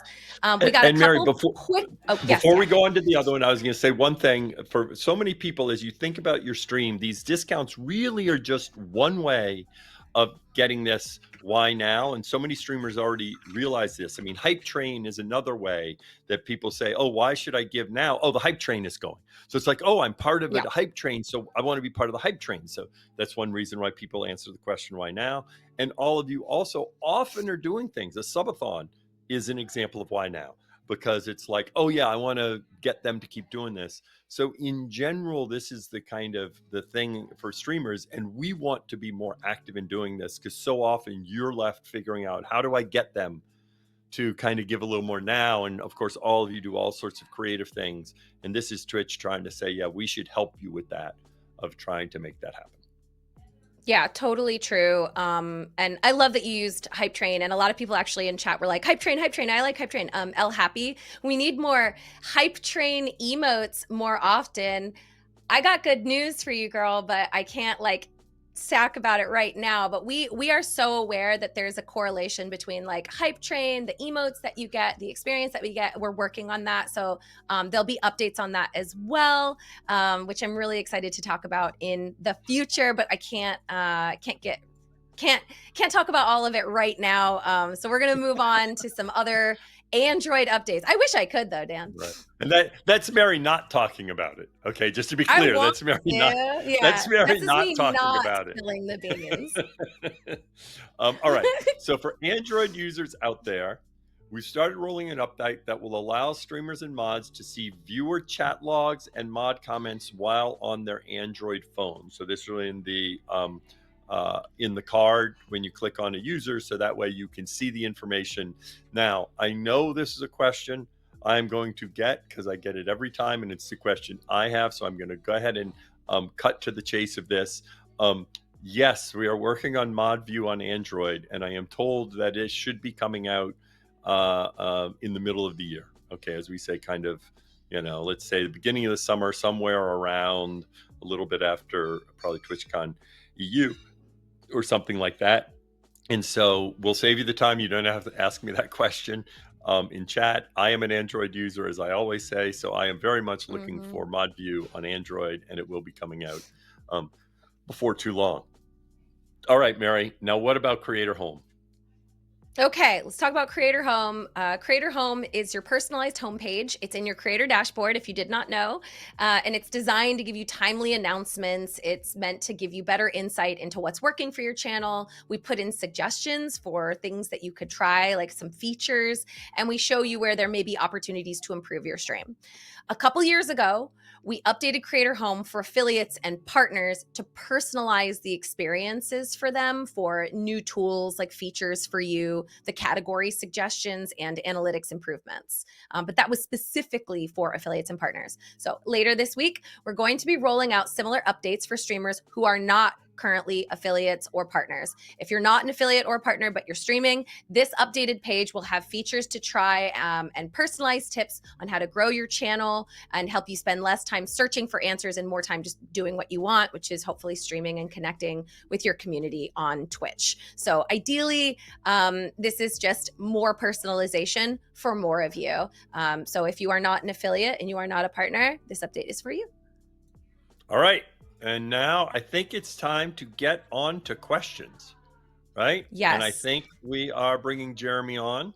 We got a And Mary, couple quick before we go on to the other one, I was going to say one thing. For so many people, as you think about your stream, these discounts really are just one way of getting this why now, and so many streamers already realize this. I mean, hype train is another way that people say, oh, why should I give now? Oh, the hype train is going. So it's like, oh, I'm part of a hype train, so I want to be part of the hype train. So that's one reason why people answer the question why now. And all of you also often are doing things. A subathon is an example of why now, because it's like, oh yeah, I want to get them to keep doing this. So in general, this is the kind of the thing for streamers, and we want to be more active in doing this because so often you're left figuring out, how do I get them to kind of give a little more now? And of course, all of you do all sorts of creative things, and this is Twitch trying to say, yeah, we should help you with that, of trying to make that happen. Yeah, totally true. And I love that you used hype train, and a lot of people actually in chat were like, hype train, I like hype train. El Happy, we need more hype train emotes more often. I got good news for you, girl, but I can't like sack about it right now. But we are so aware that there's a correlation between like hype train, the emotes that you get, the experience that we get. We're working on that, so there'll be updates on that as well, which I'm really excited to talk about in the future. But I can't talk about all of it right now. So we're gonna move on to some other Android updates. I wish I could though, Dan. Right. And that's Mary not talking about it. Okay, just to be clear, that's Mary not. Yeah, That's Mary this is not me talking not about it. spilling the beans. All right. So for Android users out there, we've started rolling an update that will allow streamers and mods to see viewer chat logs and mod comments while on their Android phone. So this is in the card when you click on a user, so that way you can see the information. Now, I know this is a question I'm going to get because I get it every time, and it's the question I have. So I'm going to go ahead and cut to the chase of this. Yes, we are working on Mod View on Android, and I am told that it should be coming out in the middle of the year. Okay, as we say, kind of, let's say the beginning of the summer, somewhere around a little bit after probably TwitchCon EU or something like that. And so we'll save you the time. You don't have to ask me that question in chat. I am an Android user, as I always say, so I am very much looking for Mod View on Android, and it will be coming out before too long. All right, Mary, now what about Creator Home? Okay, let's talk about Creator Home. Creator Home is your personalized homepage. It's in your creator dashboard, if you did not know, and it's designed to give you timely announcements. It's meant to give you better insight into what's working for your channel. We put in suggestions for things that you could try, like some features, and we show you where there may be opportunities to improve your stream. A couple years ago, we updated Creator Home for affiliates and partners to personalize the experiences for them, for new tools like features for you, the category suggestions, and analytics improvements. But that was specifically for affiliates and partners. So later this week, we're going to be rolling out similar updates for streamers who are not currently affiliates or partners. If you're not an affiliate or partner, but you're streaming, this updated page will have features to try and personalized tips on how to grow your channel and help you spend less time searching for answers and more time just doing what you want, which is hopefully streaming and connecting with your community on Twitch. So ideally, this is just more personalization for more of you. So if you are not an affiliate and you are not a partner, this update is for you. All right. And now I think it's time to get on to questions, right? Yes. And I think we are bringing Jeremy on.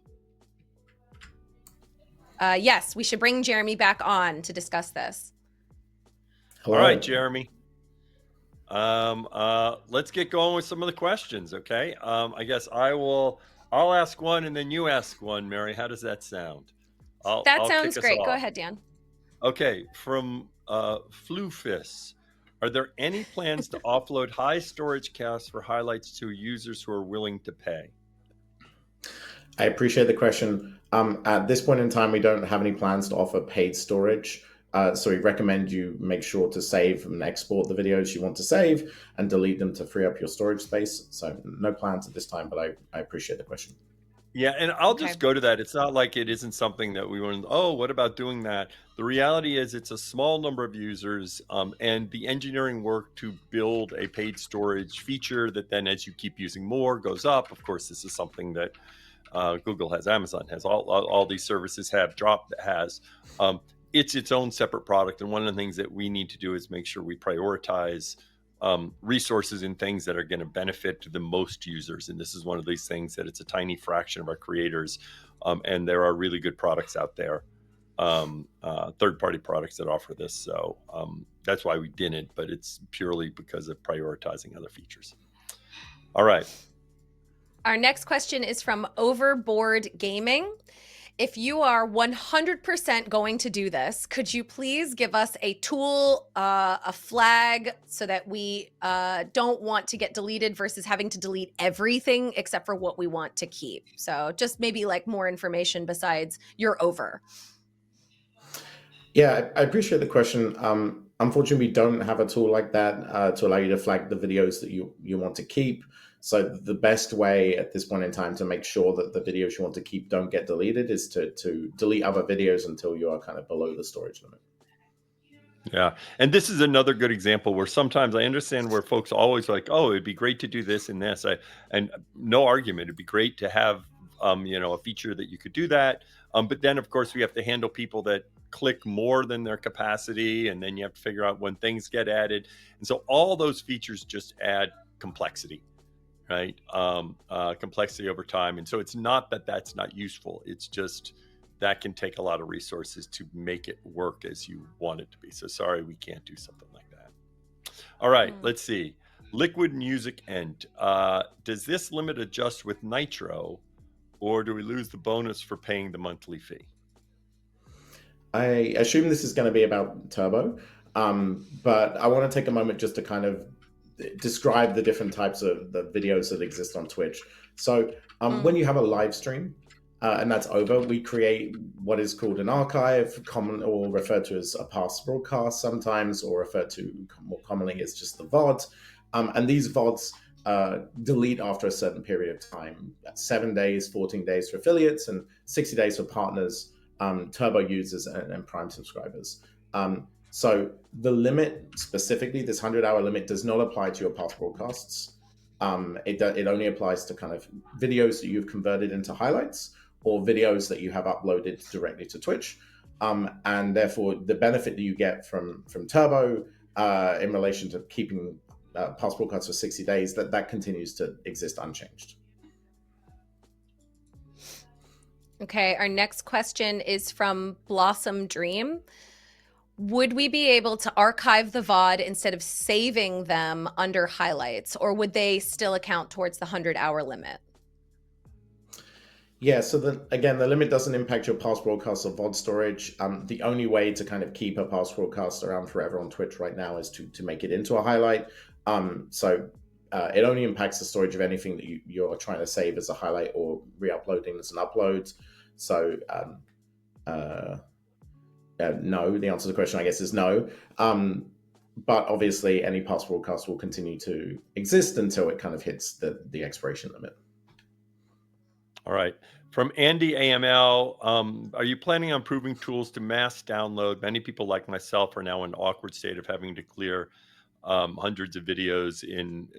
Yes, we should bring Jeremy back on to discuss this. Hello. All right, Jeremy. Let's get going with some of the questions, okay? I guess I will I'll ask one and then you ask one, Mary. How does that sound? That I'll sounds kick us great. Go off. ahead, Dan. Okay, from Floofis. Are there any plans to offload high storage casts for highlights to users who are willing to pay? I appreciate the question. At this point in time, we don't have any plans to offer paid storage. So we recommend you make sure to save and export the videos you want to save and delete them to free up your storage space. So no plans at this time, but I appreciate the question. Yeah, and I'll Okay. just go to that. It's not like it isn't something that we want. Oh, what about doing that? The reality is, it's a small number of users, and the engineering work to build a paid storage feature that then, as you keep using more, goes up. Of course, this is something that Google has, Amazon has, all these services have, Drop has. It's its own separate product, and one of the things that we need to do is make sure we prioritize resources in things that are going to benefit the most users. And this is one of these things that it's a tiny fraction of our creators, and there are really good products out there, third-party products that offer this. So that's why we didn't, but it's purely because of prioritizing other features. All right. Our next question is from Overboard Gaming. If you are 100% going to do this, could you please give us a tool, a flag, so that we don't want to get deleted versus having to delete everything except for what we want to keep? So just maybe like more information besides you're over. Yeah, I appreciate the question. Unfortunately, we don't have a tool like that to allow you to flag the videos that you want to keep. So the best way at this point in time to make sure that the videos you want to keep don't get deleted is to delete other videos until you are kind of below the storage limit. Yeah. And this is another good example where sometimes I understand where folks always like, oh, it'd be great to do this and this. And no argument. It'd be great to have, a feature that you could do that. But then, of course, we have to handle people that click more than their capacity. And then you have to figure out when things get added. And so all those features just add complexity, right? Complexity over time. And so it's not that that's not useful. It's just that can take a lot of resources to make it work as you want it to be. So sorry, we can't do something like that. All right, let's see. Liquid Music End. Does this limit adjust with Nitro, or do we lose the bonus for paying the monthly fee? I assume this is going to be about Turbo, but I want to take a moment just to kind of describe the different types of the videos that exist on Twitch. So when you have a live stream, and that's over, we create what is called an archive, common or referred to as a past broadcast sometimes, or referred to more commonly as just the VOD. And these VODs delete after a certain period of time. That's 7 days, 14 days for affiliates, and 60 days for partners, Turbo users, and Prime subscribers. So the limit, specifically this 100-hour limit, does not apply to your past broadcasts. It only applies to kind of videos that you've converted into highlights, or videos that you have uploaded directly to Twitch. And therefore, the benefit that you get from Turbo in relation to keeping past broadcasts for 60 days, that continues to exist unchanged. Okay, our next question is from Blossom Dream. Would we be able to archive the VOD instead of saving them under highlights, or would they still account towards the 100-hour limit? Yeah, so again, the limit doesn't impact your past broadcasts or VOD storage. The only way to kind of keep a past broadcast around forever on Twitch right now is to make it into a highlight. So it only impacts the storage of anything that you're trying to save as a highlight or re-uploading as an upload. So no, the answer to the question, I guess, is no. But obviously, any past broadcast will continue to exist until it kind of hits the expiration limit. All right. From Andy AML, are you planning on improving tools to mass download? Many people like myself are now in an awkward state of having to clear hundreds of videos and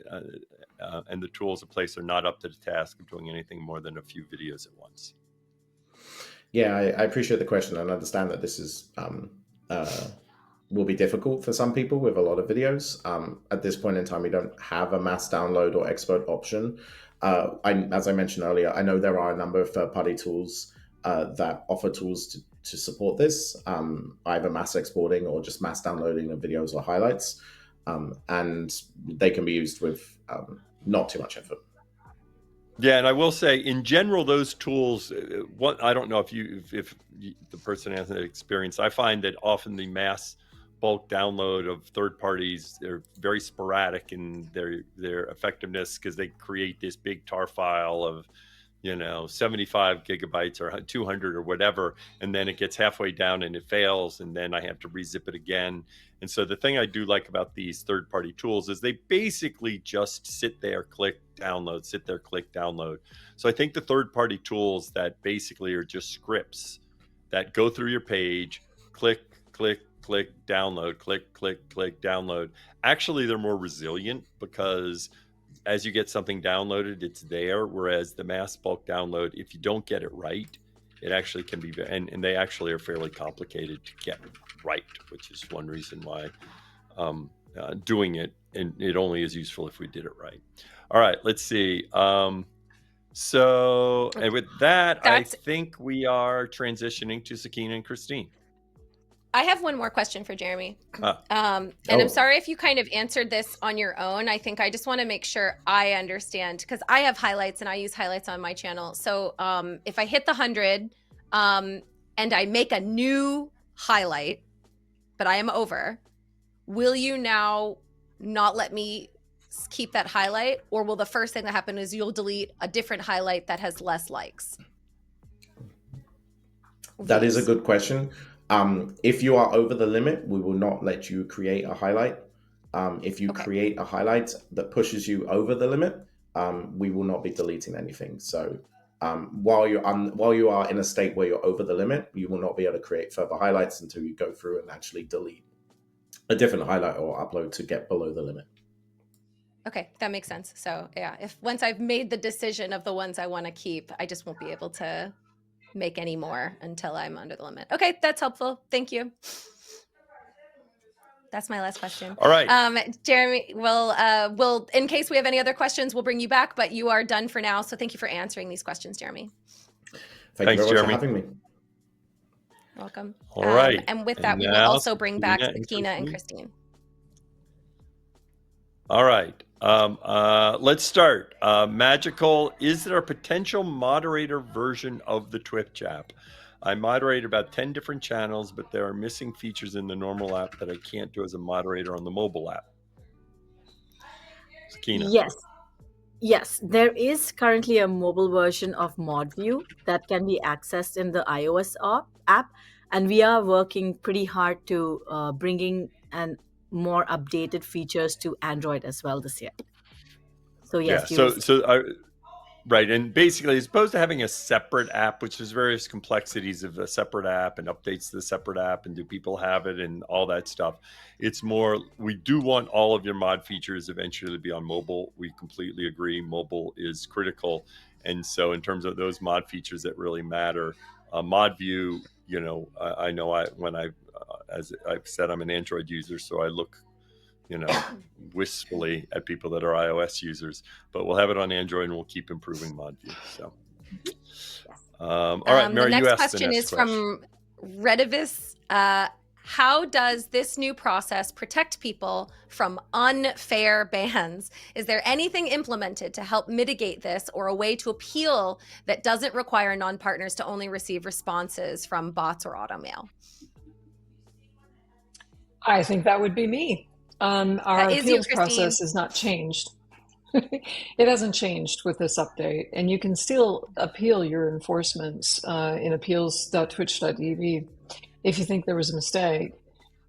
the tools in place are not up to the task of doing anything more than a few videos at once. Yeah, I appreciate the question and understand that this is will be difficult for some people with a lot of videos. At this point in time, we don't have a mass download or export option. As I mentioned earlier, I know there are a number of third-party tools that offer tools to support this, either mass exporting or just mass downloading of videos or highlights, and they can be used with not too much effort. Yeah, and I will say, in general, those tools. I don't know if the person has an experience. I find that often the mass bulk download of third parties, they're very sporadic in their effectiveness, because they create this big tar file of 75 gigabytes or 200 or whatever, and then it gets halfway down and it fails, and then I have to rezip it again. And so the thing I do like about these third-party tools is they basically just sit there, click, download, sit there, click, download. So I think the third-party tools that basically are just scripts that go through your page, click, click, click, download, click, click, click, download. Actually, they're more resilient, because as you get something downloaded, it's there. Whereas the mass bulk download, if you don't get it right, it actually can be, and they actually are fairly complicated to get right, which is one reason why doing it, and it only is useful if we did it right. All right, let's see. So, and with that, I think we are transitioning to Sakina and Christine. I have one more question for Jeremy. And I'm sorry if you kind of answered this on your own. I think I just want to make sure I understand, because I have highlights and I use highlights on my channel. So if I hit the 100 and I make a new highlight, but I am over, will you now not let me keep that highlight? Or will the first thing that happen is you'll delete a different highlight that has less likes? That is a good question. If you are over the limit, we will not let you create a highlight. If you create a highlight that pushes you over the limit, we will not be deleting anything. So while you are in a state where you're over the limit, you will not be able to create further highlights until you go through and actually delete a different highlight or upload to get below the limit. Okay, that makes sense. So yeah, if once I've made the decision of the ones I want to keep, I just won't be able to make any more until I'm under the limit. Okay, that's helpful. Thank you. That's my last question. All right. Jeremy, we'll in case we have any other questions, we'll bring you back, but you are done for now. So thank you for answering these questions, Jeremy. Thanks, very much for having me. Welcome. All right. And with that, we will also bring back Sakina and Christine. All right. Let's start. Magical, is there a potential moderator version of the Twitch app? I moderate about 10 different channels, but there are missing features in the normal app that I can't do as a moderator on the mobile app. Sakina. Yes, there is currently a mobile version of ModView that can be accessed in the iOS app, and we are working pretty hard to bringing more updated features to Android as well this year. So yes, right, and basically, as opposed to having a separate app, which there's various complexities of a separate app and updates to the separate app, and do people have it and all that stuff, it's more, we do want all of your mod features eventually to be on mobile. We completely agree. Mobile is critical. And so in terms of those mod features that really matter, ModView, I know as I've said, I'm an Android user, so I look wistfully at people that are iOS users, but we'll have it on Android and we'll keep improving ModView. So, all right, Mary, the you asked question the next question. From Redivis. How does this new process protect people from unfair bans? Is there anything implemented to help mitigate this, or a way to appeal that doesn't require non-partners to only receive responses from bots or automail? I think that would be me. Our appeals process is not changed. It hasn't changed with this update, and you can still appeal your enforcements in appeals.twitch.tv if you think there was a mistake.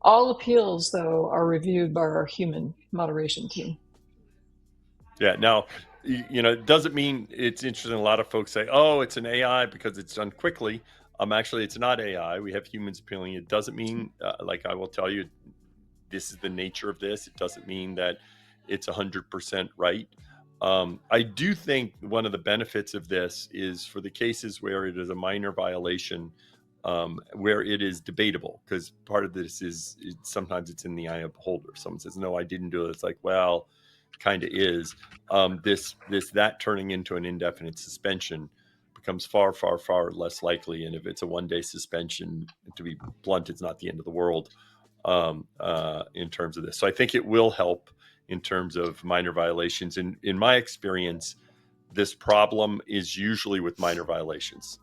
All appeals, though, are reviewed by our human moderation team. Yeah, now, it doesn't mean, it's interesting. A lot of folks say, oh, it's an AI because it's done quickly. Actually, it's not AI. We have humans appealing. It doesn't mean, like I will tell you, this is the nature of this. It doesn't mean that it's 100% right. I do think one of the benefits of this is for the cases where it is a minor violation, where it is debatable, because part of this is sometimes it's in the eye of the beholder. Someone says, no, I didn't do it. It's like, well, kind of is. That turning into an indefinite suspension becomes far, far, far less likely. And if it's a one-day suspension, to be blunt, it's not the end of the world. In terms of this. So I think it will help in terms of minor violations. In my experience, this problem is usually with minor violations.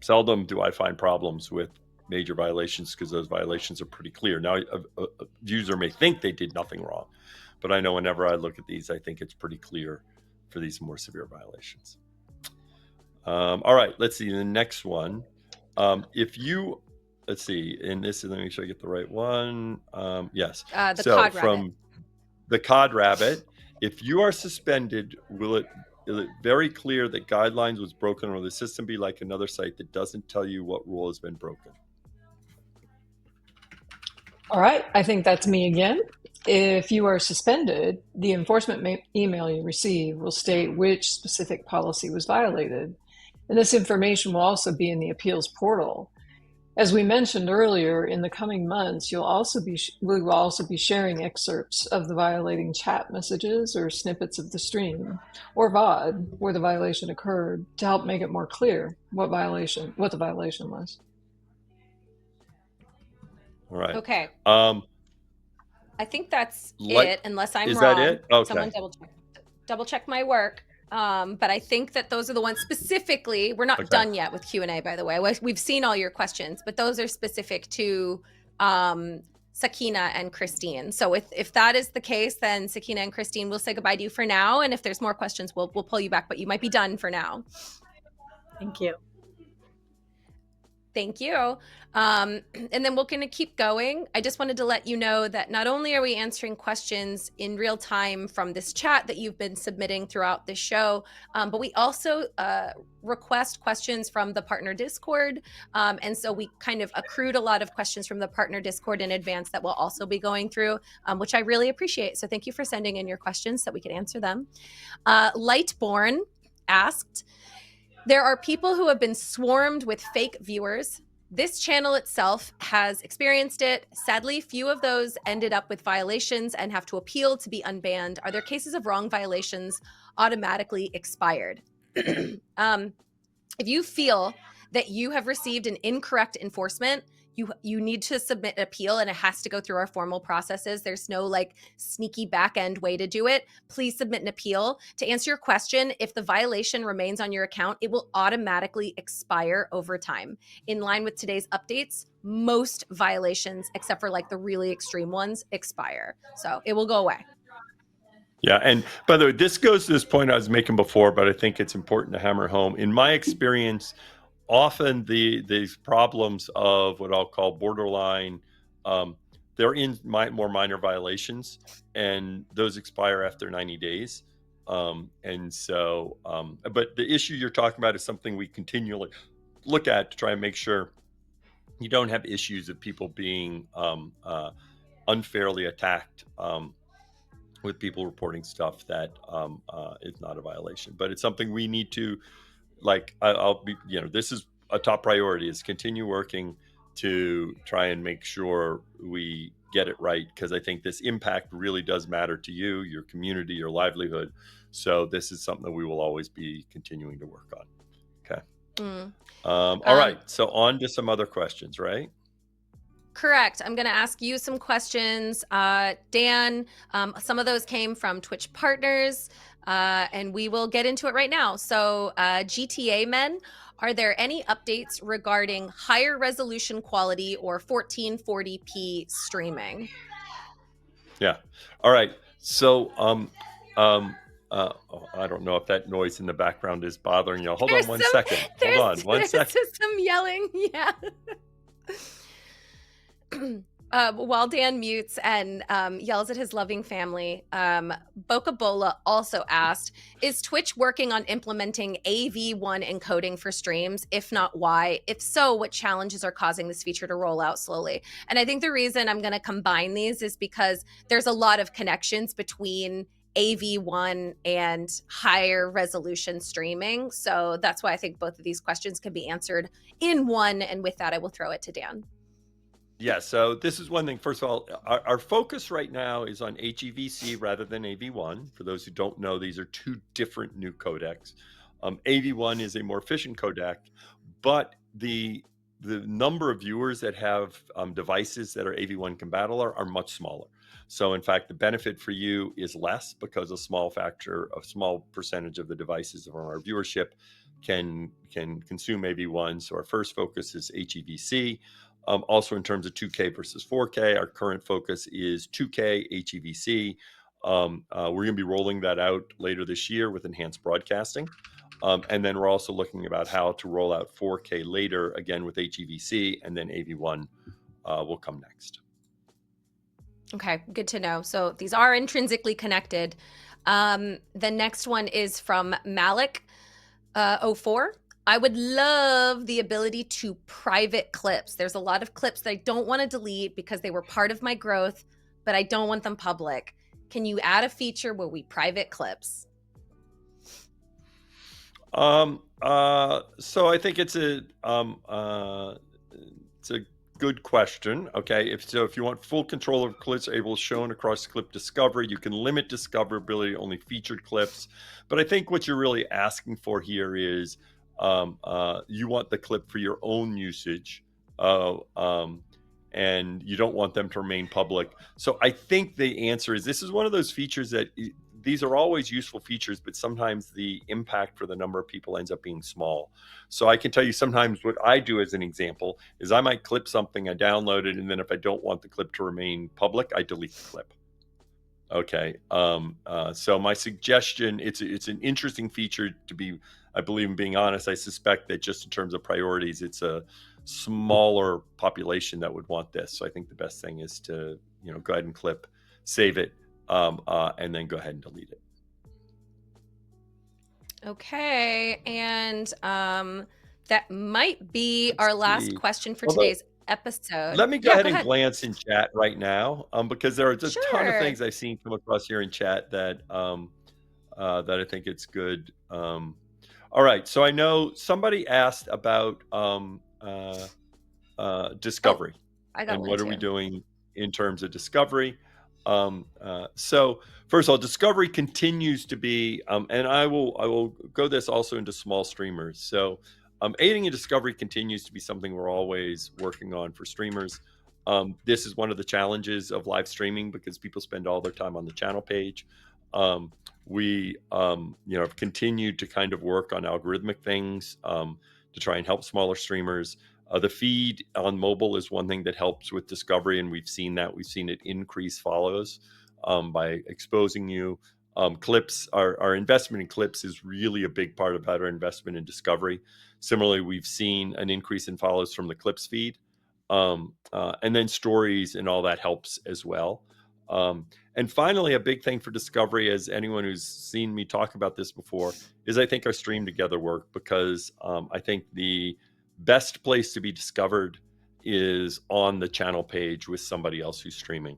Seldom do I find problems with major violations because those violations are pretty clear. Now, a user may think they did nothing wrong, but I know whenever I look at these, I think it's pretty clear for these more severe violations. All right, let's see the next one. Let's see, and this is, let me make sure I get the right one. Yes. The so Cod from Rabbit. the Cod Rabbit, if you are suspended, is it very clear that guidelines was broken, or will the system be like another site that doesn't tell you what rule has been broken? All right, I think that's me again. If you are suspended, the enforcement email you receive will state which specific policy was violated. And this information will also be in the appeals portal. As we mentioned earlier, in the coming months, we will also be sharing excerpts of the violating chat messages or snippets of the stream or VOD where the violation occurred to help make it more clear what the violation was. All right. Okay. I think that's Like- it, unless I'm Is wrong. that it? Okay. Someone double check my work. But I think that those are the ones specifically. We're not done yet with Q&A, by the way. We've seen all your questions, but those are specific to Sakina and Christine. So if that is the case, then Sakina and Christine will say goodbye to you for now. And if there's more questions, we'll pull you back, but you might be done for now. Thank you. Thank you. And then we're going to keep going. I just wanted to let you know that not only are we answering questions in real time from this chat that you've been submitting throughout the show, but we also request questions from the partner Discord. And so we kind of accrued a lot of questions from the partner Discord in advance that we'll also be going through, which I really appreciate. So thank you for sending in your questions so we can answer them. Lightborn asked, there are people who have been swarmed with fake viewers. This channel itself has experienced it. Sadly, few of those ended up with violations and have to appeal to be unbanned. Are there cases of wrong violations automatically expired? If you feel that you have received an incorrect enforcement, you need to submit an appeal, and it has to go through our formal processes. There's no like sneaky back end way to do it. Please submit an appeal. To answer your question, if the violation remains on your account, it will automatically expire over time. In line with today's updates, most violations, except for like the really extreme ones, expire. So it will go away. Yeah, and by the way, this goes to this point I was making before, but I think it's important to hammer home. In my experience, often these problems of what I'll call borderline, they're in more minor violations, and those expire after 90 days. And so, but the issue you're talking about is something we continually look at to try and make sure you don't have issues of people being unfairly attacked with people reporting stuff that is not a violation. But it's something we need to, like, I'll be, this is a top priority, is continue working to try and make sure we get it right, because I think this impact really does matter to you, your community, your livelihood. So this is something that we will always be continuing to work on. Okay. All right. So on to some other questions, right? Correct. I'm going to ask you some questions. Dan, some of those came from Twitch partners, and we will get into it right now. So GTA Men, are there any updates regarding higher resolution quality or 1440p streaming? Yeah. All right. So I don't know if that noise in the background is bothering you. Hold on one second. Hold on one second. There's some yelling. Yeah. While Dan mutes and yells at his loving family, Boca Bola also asked, is Twitch working on implementing AV1 encoding for streams? If not, why? If so, what challenges are causing this feature to roll out slowly? And I think the reason I'm going to combine these is because there's a lot of connections between AV1 and higher resolution streaming. So that's why I think both of these questions can be answered in one. And with that, I will throw it to Dan. Yeah, so this is one thing. First of all, our focus right now is on HEVC rather than AV1. For those who don't know, these are two different new codecs. AV1 is a more efficient codec, but the number of viewers that have devices that are AV1 compatible are much smaller. So in fact, the benefit for you is less because a small percentage of the devices of our viewership can consume AV1. So our first focus is HEVC. Also in terms of 2K versus 4K, our current focus is 2K HEVC. We're going to be rolling that out later this year with enhanced broadcasting. And then we're also looking about how to roll out 4K later, again with HEVC, and then AV1 will come next. Okay, good to know. So these are intrinsically connected. The next one is from Malik 04. I would love the ability to private clips. There's a lot of clips that I don't want to delete because they were part of my growth, but I don't want them public. Can you add a feature where we private clips? So I think it's a good question. Okay, if you want full control of clips able shown across clip discovery, you can limit discoverability to only featured clips. But I think what you're really asking for here is you want the clip for your own usage, and you don't want them to remain public. So I think the answer is this is one of those features that these are always useful features, but sometimes the impact for the number of people ends up being small. So I can tell you sometimes what I do as an example is I might clip something, I download it, and then if I don't want the clip to remain public, I delete the clip. Okay. So my suggestion, it's an interesting feature to be, I believe in being honest, I suspect that just in terms of priorities, it's a smaller population that would want this. So I think the best thing is to, go ahead and clip, save it, and then go ahead and delete it. Okay, and that might be our last question for today's episode. Let me go ahead and glance in chat right now, because there are just a ton of things I've seen come across here in chat that that I think it's good. All right, so I know somebody asked about discovery. I got and one what too. Are we doing in terms of discovery? So first of all, discovery continues to be, and I will go this also into small streamers. So aiding in discovery continues to be something we're always working on for streamers. This is one of the challenges of live streaming because people spend all their time on the channel page. We have continued to kind of work on algorithmic things to try and help smaller streamers. The feed on mobile is one thing that helps with discovery, and we've seen that. We've seen it increase follows by exposing you. Clips, our investment in clips is really a big part about our investment in discovery. Similarly, we've seen an increase in follows from the clips feed. And then stories and all that helps as well. And finally, a big thing for discovery, as anyone who's seen me talk about this before, is I think our stream together work, because I think the best place to be discovered is on the channel page with somebody else who's streaming.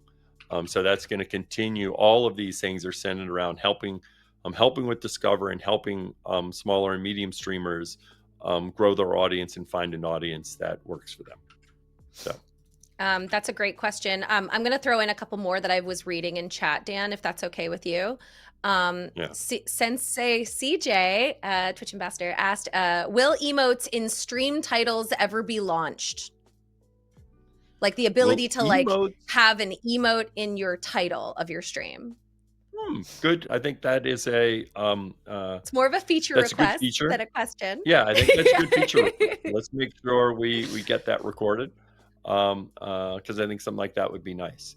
So that's going to continue. All of these things are centered around helping with discover and helping smaller and medium streamers grow their audience and find an audience that works for them. So that's a great question. I'm going to throw in a couple more that I was reading in chat, Dan, if that's okay with you. Sensei CJ, Twitch ambassador, asked, will emotes in stream titles ever be launched? Like the ability to have an emote in your title of your stream. Good. I think that is it's more of a feature request than a question. Yeah, I think that's a good feature. Let's make sure we get that recorded, because I think something like that would be nice.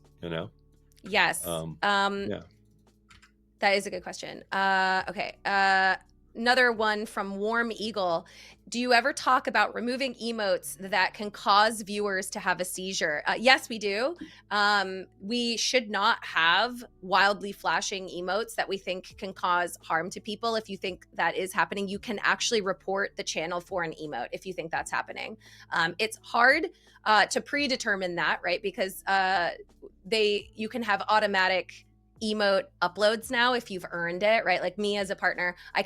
Yes. Yeah. That is a good question. Okay. Another one from Warm Eagle. Do you ever talk about removing emotes that can cause viewers to have a seizure? Yes, we do. We should not have wildly flashing emotes that we think can cause harm to people. If you think that is happening, you can actually report the channel for an emote if you think that's happening. It's hard to predetermine that, right? Because you can have automatic emote uploads now if you've earned it, right? Like me as a partner, I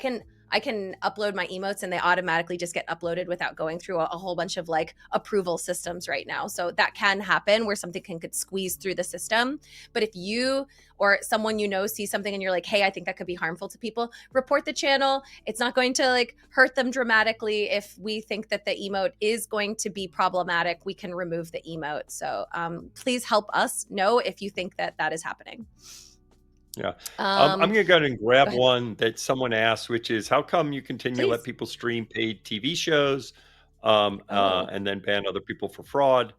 upload my emotes and they automatically just get uploaded without going through a whole bunch of like approval systems right now. So that can happen where something can get squeezed through the system. But if you or someone you know sees something and you're like, hey, I think that could be harmful to people, report the channel. It's not going to like hurt them dramatically. If we think that the emote is going to be problematic, we can remove the emote. So please help us know if you think that that is happening. Yeah. I'm going to go ahead and grab one that someone asked, which is, how come you continue to let people stream paid TV shows and then ban other people for fraud?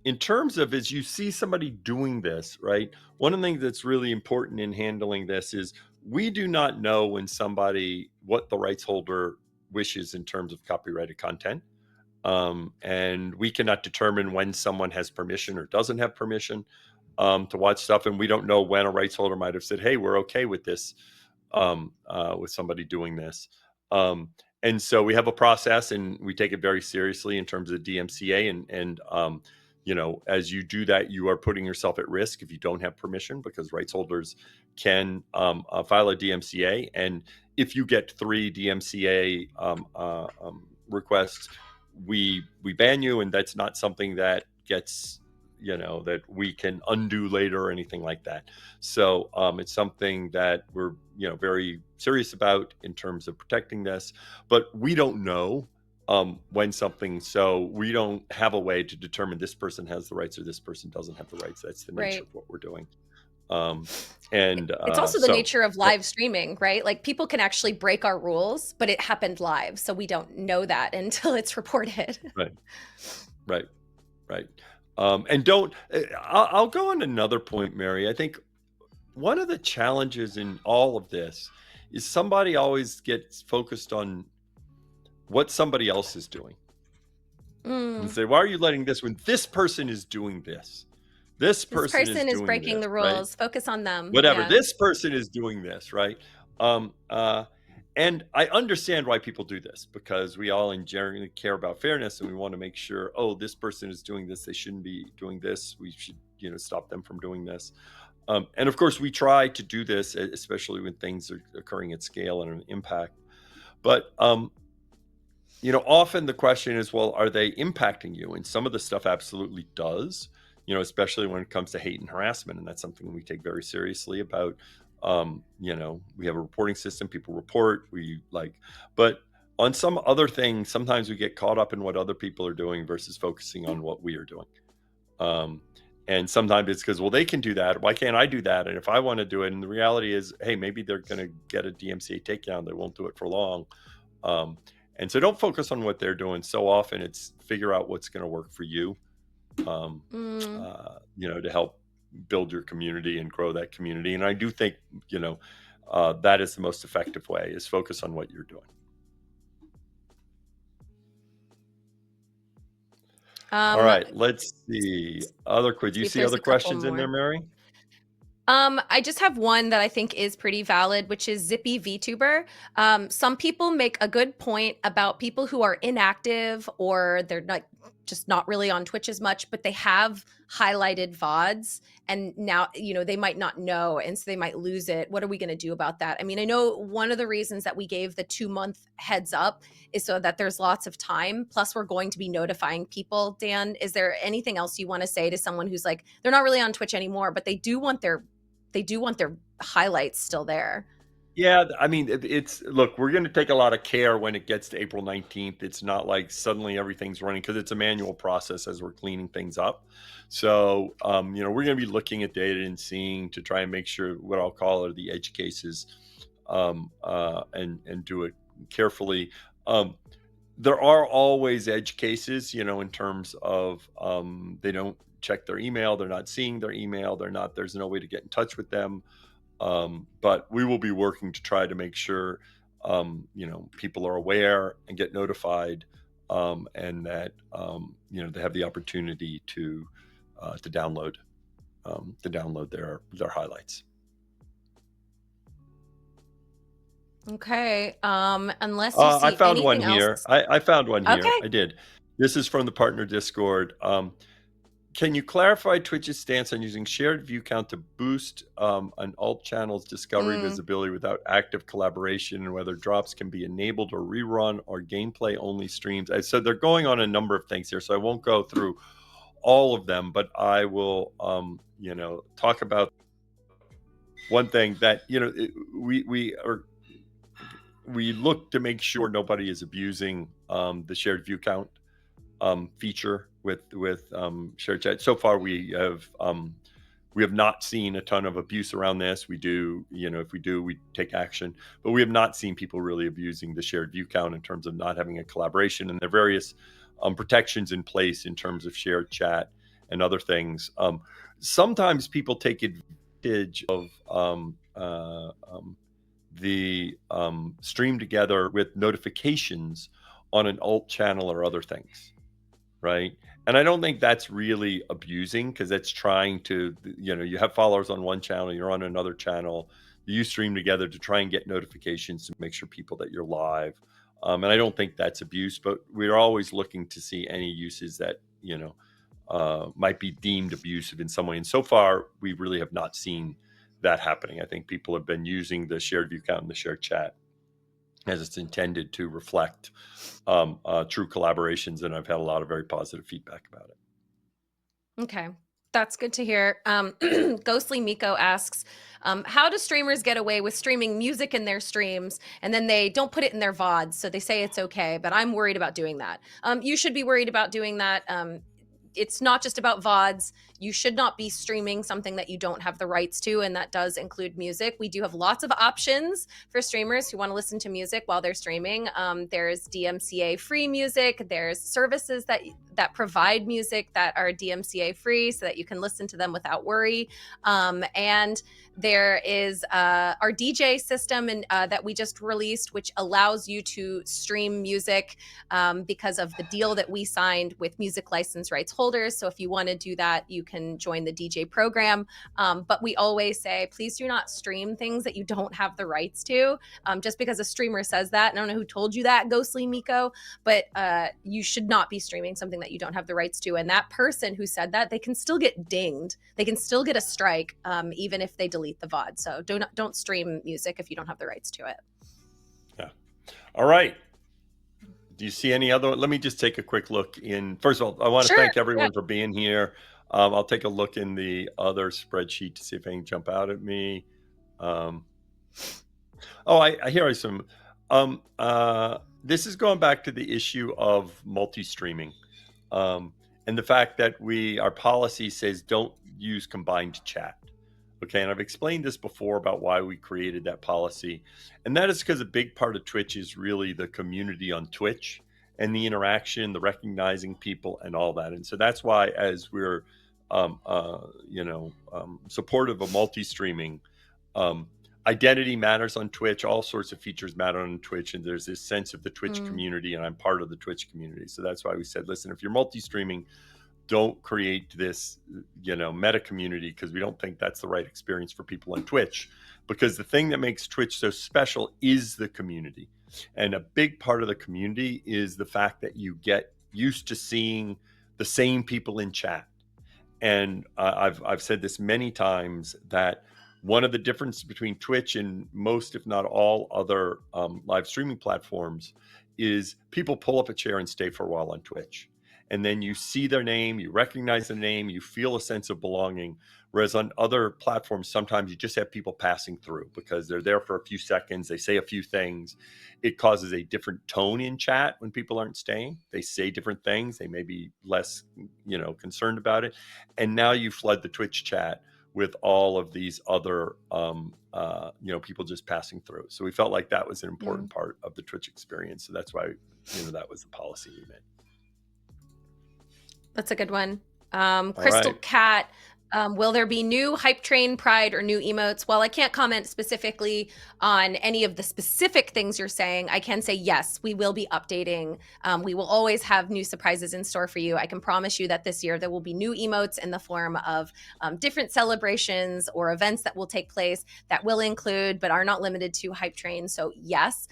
In terms of, as you see somebody doing this, right? One of the things that's really important in handling this is we do not know what the rights holder wishes in terms of copyrighted content. And we cannot determine when someone has permission or doesn't have permission to watch stuff. And we don't know when a rights holder might have said, hey, we're okay with this, with somebody doing this. And so we have a process and we take it very seriously in terms of DMCA. And as you do that, you are putting yourself at risk if you don't have permission, because rights holders can file a DMCA. And if you get 3 DMCA requests, we ban you, and that's not something that gets that we can undo later or anything like that. So it's something that we're very serious about in terms of protecting this, but we don't know when something, so we don't have a way to determine this person has the rights or this person doesn't have the rights. That's the nature of what we're doing. And it's also the nature of live streaming, right? Like people can actually break our rules, but it happened live, so we don't know that until it's reported. Right. And I'll go on another point, Mary. I think one of the challenges in all of this is somebody always gets focused on what somebody else is doing. And say, why are you letting this when this person is doing this? This person is breaking the rules. Right? Focus on them. Whatever. Yeah. This person is doing this, right? And I understand why people do this, because we all generally care about fairness and we want to make sure, this person is doing this, they shouldn't be doing this. We should, stop them from doing this. And of course, we try to do this, especially when things are occurring at scale and an impact. But often the question is, well, are they impacting you? And some of the stuff absolutely does, especially when it comes to hate and harassment. And that's something we take very seriously about, we have a reporting system, people report, but on some other things, sometimes we get caught up in what other people are doing versus focusing on what we are doing. And sometimes it's because, well, they can do that. Why can't I do that? And if I want to do it, and the reality is, hey, maybe they're going to get a DMCA takedown. They won't do it for long. And so don't focus on what they're doing. So often it's figure out what's going to work for you, to help build your community and grow that community. And I do think, that is the most effective way, is focus on what you're doing. All right, let's see. Do you see other questions in there, Mary? I just have one that I think is pretty valid, which is Zippy VTuber. Some people make a good point about people who are inactive or they're not really on Twitch as much, but they have highlighted VODs and now, they might not know. And so they might lose it. What are we going to do about that? I mean, I know one of the reasons that we gave the 2-month heads up is so that there's lots of time. Plus we're going to be notifying people. Dan, is there anything else you want to say to someone who's like, they're not really on Twitch anymore, but they do want their highlights still there? Yeah, I mean, look, we're going to take a lot of care when it gets to April 19th. It's not like suddenly everything's running, because it's a manual process as we're cleaning things up. So, we're going to be looking at data and seeing to try and make sure what I'll call are the edge cases, and do it carefully. There are always edge cases, in terms of they don't check their email, they're not seeing their email, there's no way to get in touch with them. But we will be working to try to make sure, people are aware and get notified, and that, they have the opportunity to download their highlights. Okay. Unless you see I found anything one here. else. I found one here. Okay. I did. This is from the partner Discord. Can you clarify Twitch's stance on using shared view count to boost an alt channel's discovery visibility without active collaboration, and whether drops can be enabled or rerun or gameplay only streams? So they're going on a number of things here, so I won't go through all of them, but I will, talk about one thing that, we look to make sure nobody is abusing the shared view count feature with shared chat. So far, we have not seen a ton of abuse around this. We do, if we do, we take action, but we have not seen people really abusing the shared view count in terms of not having a collaboration, and there are various protections in place in terms of shared chat and other things. Sometimes people take advantage of the stream together with notifications on an alt channel or other things, right? And I don't think that's really abusing, because that's trying to, you have followers on one channel, you're on another channel, you stream together to try and get notifications to make sure people that you're live. And I don't think that's abuse, but we're always looking to see any uses that, might be deemed abusive in some way. And so far, we really have not seen that happening. I think people have been using the shared view count and the shared chat as it's intended to reflect true collaborations, and I've had a lot of very positive feedback about it. Okay, that's good to hear. Ghostly Miko asks, how do streamers get away with streaming music in their streams and then they don't put it in their VODs? So they say it's okay, but I'm worried about doing that. You should be worried about doing that. It's not just about VODs. You should not be streaming something that you don't have the rights to, and that does include music. We do have lots of options for streamers who want to listen to music while they're streaming. There's DMCA free music. There's services that provide music that are DMCA free so that you can listen to them without worry. And there is our DJ system that we just released, which allows you to stream music because of the deal that we signed with music license rights holders. So if you want to do that, you can join the DJ program. But we always say, please do not stream things that you don't have the rights to. Just because a streamer says that, I don't know who told you that, Ghostly Miko, but you should not be streaming something that you don't have the rights to. And that person who said that, they can still get dinged. They can still get a strike, even if they delete the VOD. So don't stream music if you don't have the rights to it. Yeah. All right. Do you see any other? Let me just take a quick look in. First of all, I want to thank everyone for being here. I'll take a look in the other spreadsheet to see if I can jump out at me. I hear some. This is going back to the issue of multi-streaming, and the fact that our policy says don't use combined chat. Okay, and I've explained this before about why we created that policy. And that is because a big part of Twitch is really the community on Twitch and the interaction, the recognizing people and all that. And so that's why, as we're, supportive of multi-streaming, identity matters on Twitch, all sorts of features matter on Twitch. And there's this sense of the Twitch community, and I'm part of the Twitch community. So that's why we said, listen, if you're multi-streaming, don't create this, meta community, because we don't think that's the right experience for people on Twitch. Because the thing that makes Twitch so special is the community. And a big part of the community is the fact that you get used to seeing the same people in chat. And I've said this many times, that one of the differences between Twitch and most, if not all, other live streaming platforms is people pull up a chair and stay for a while on Twitch. And then you see their name, you recognize the name, you feel a sense of belonging. Whereas on other platforms, sometimes you just have people passing through because they're there for a few seconds, they say a few things. It causes a different tone in chat when people aren't staying. They say different things, they may be less, concerned about it. And now you flood the Twitch chat with all of these other, people just passing through. So we felt like that was an important part of the Twitch experience. So that's why, that was the policy we made. That's a good one. Crystal Cat, will there be new Hype Train Pride or new emotes? Well, I can't comment specifically on any of the specific things you're saying. I can say, yes, we will be updating. We will always have new surprises in store for you. I can promise you that this year there will be new emotes in the form of different celebrations or events that will take place that will include, but are not limited to, Hype Train. So yes,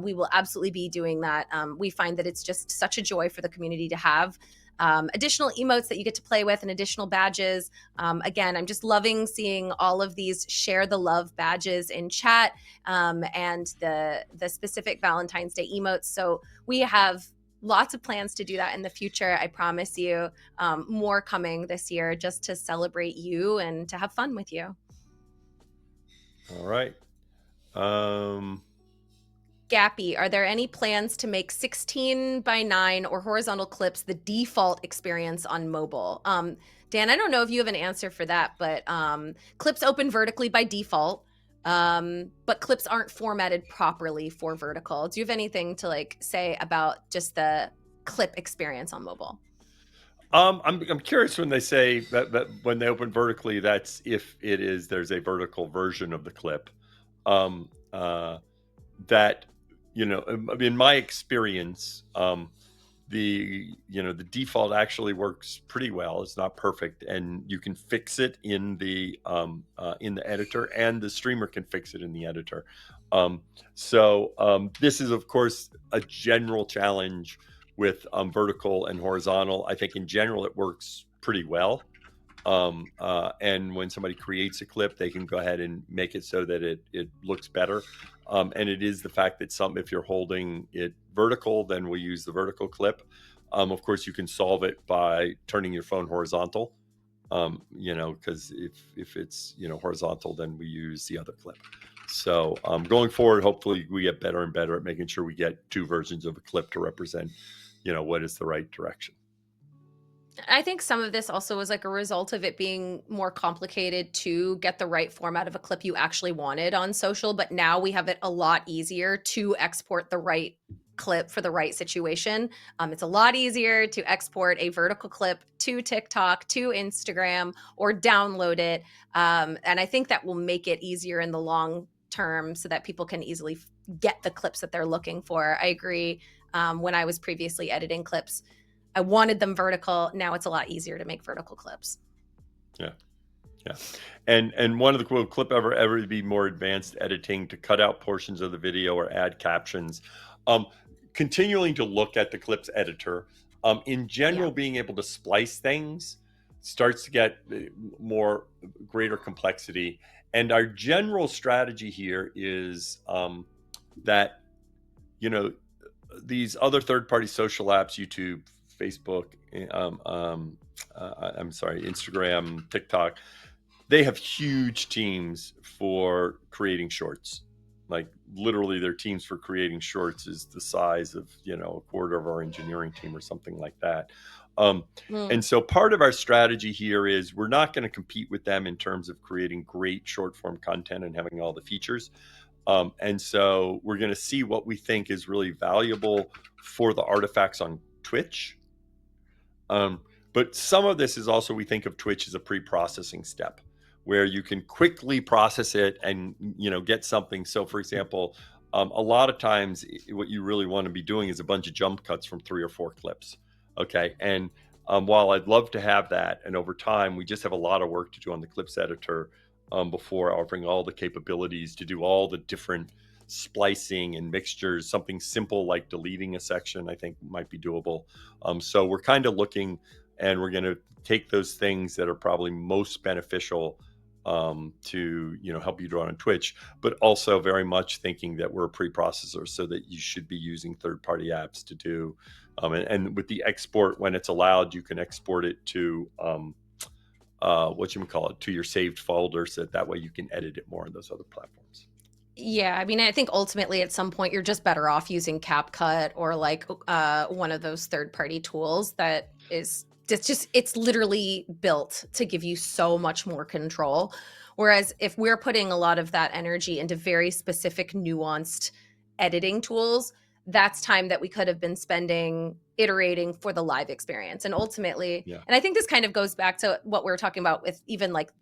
we will absolutely be doing that. We find that it's just such a joy for the community to have additional emotes that you get to play with and additional badges. Again, I'm just loving seeing all of these share the love badges in chat, and the specific Valentine's Day emotes. So we have lots of plans to do that in the future. I promise you, more coming this year just to celebrate you and to have fun with you. All right. Gappy, are there any plans to make 16:9 or horizontal clips the default experience on mobile? Dan, I don't know if you have an answer for that, but clips open vertically by default, but clips aren't formatted properly for vertical. Do you have anything to like say about just the clip experience on mobile? I'm curious when they say that when they open vertically, that's if there's a vertical version of the clip. That, in my experience, the default actually works pretty well. It's not perfect, and you can fix it in the editor, and the streamer can fix it in the editor. This is, of course, a general challenge with vertical and horizontal. I think in general it works pretty well. And when somebody creates a clip, they can go ahead and make it so that it looks better. And it is the fact that if you're holding it vertical, then we use the vertical clip. Of course, you can solve it by turning your phone horizontal. Because if it's horizontal, then we use the other clip. So going forward, hopefully we get better and better at making sure we get two versions of a clip to represent, what is the right direction. I think some of this also was like a result of it being more complicated to get the right format of a clip you actually wanted on social. But now we have it a lot easier to export the right clip for the right situation. It's a lot easier to export a vertical clip to TikTok, to Instagram, or download it. And I think that will make it easier in the long term so that people can easily get the clips that they're looking for. I agree. When I was previously editing clips, I wanted them vertical. Now it's a lot easier to make vertical clips. Yeah. And one of the quote clip ever be more advanced editing to cut out portions of the video or add captions. Continuing to look at the clips editor. In general, being able to splice things starts to get greater complexity. And our general strategy here is that, these other third-party social apps, YouTube, Facebook, Instagram, TikTok, they have huge teams for creating shorts. Like literally their teams for creating shorts is the size of, a quarter of our engineering team or something like that. And so part of our strategy here is we're not going to compete with them in terms of creating great short form content and having all the features. And so we're going to see what we think is really valuable for the artifacts on Twitch. But some of this is also, we think of Twitch as a pre-processing step where you can quickly process it and, get something. So for example, a lot of times what you really want to be doing is a bunch of jump cuts from 3 or 4 clips. Okay. And while I'd love to have that, and over time, we just have a lot of work to do on the clips editor before offering all the capabilities to do all the different splicing and mixtures. Something simple like deleting a section, I think, might be doable. So we're kind of looking, and we're going to take those things that are probably most beneficial to help you draw on Twitch, but also very much thinking that we're a pre-processor, so that you should be using third-party apps to do. And with the export, when it's allowed, you can export it to to your saved folder, so that way you can edit it more on those other platforms. Yeah, I mean, I think ultimately at some point you're just better off using CapCut or like one of those third-party tools that is it's literally built to give you so much more control. Whereas if we're putting a lot of that energy into very specific, nuanced editing tools, that's time that we could have been spending iterating for the live experience. And ultimately, and I think this kind of goes back to what we were talking about with even like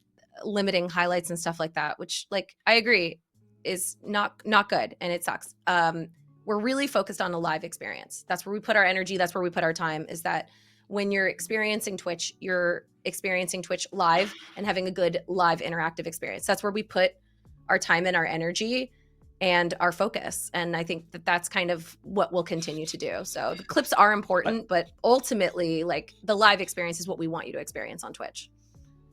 limiting highlights and stuff like that, which like I agree is not good and it sucks. We're really focused on a live experience. That's where we put our energy. That's where we put our time, is that when you're experiencing Twitch, you're experiencing Twitch live and having a good live interactive experience. That's where we put our time and our energy. and our focus. And I think that that's kind of what we'll continue to do. So the clips are important, but ultimately, like, the live experience is what we want you to experience on Twitch.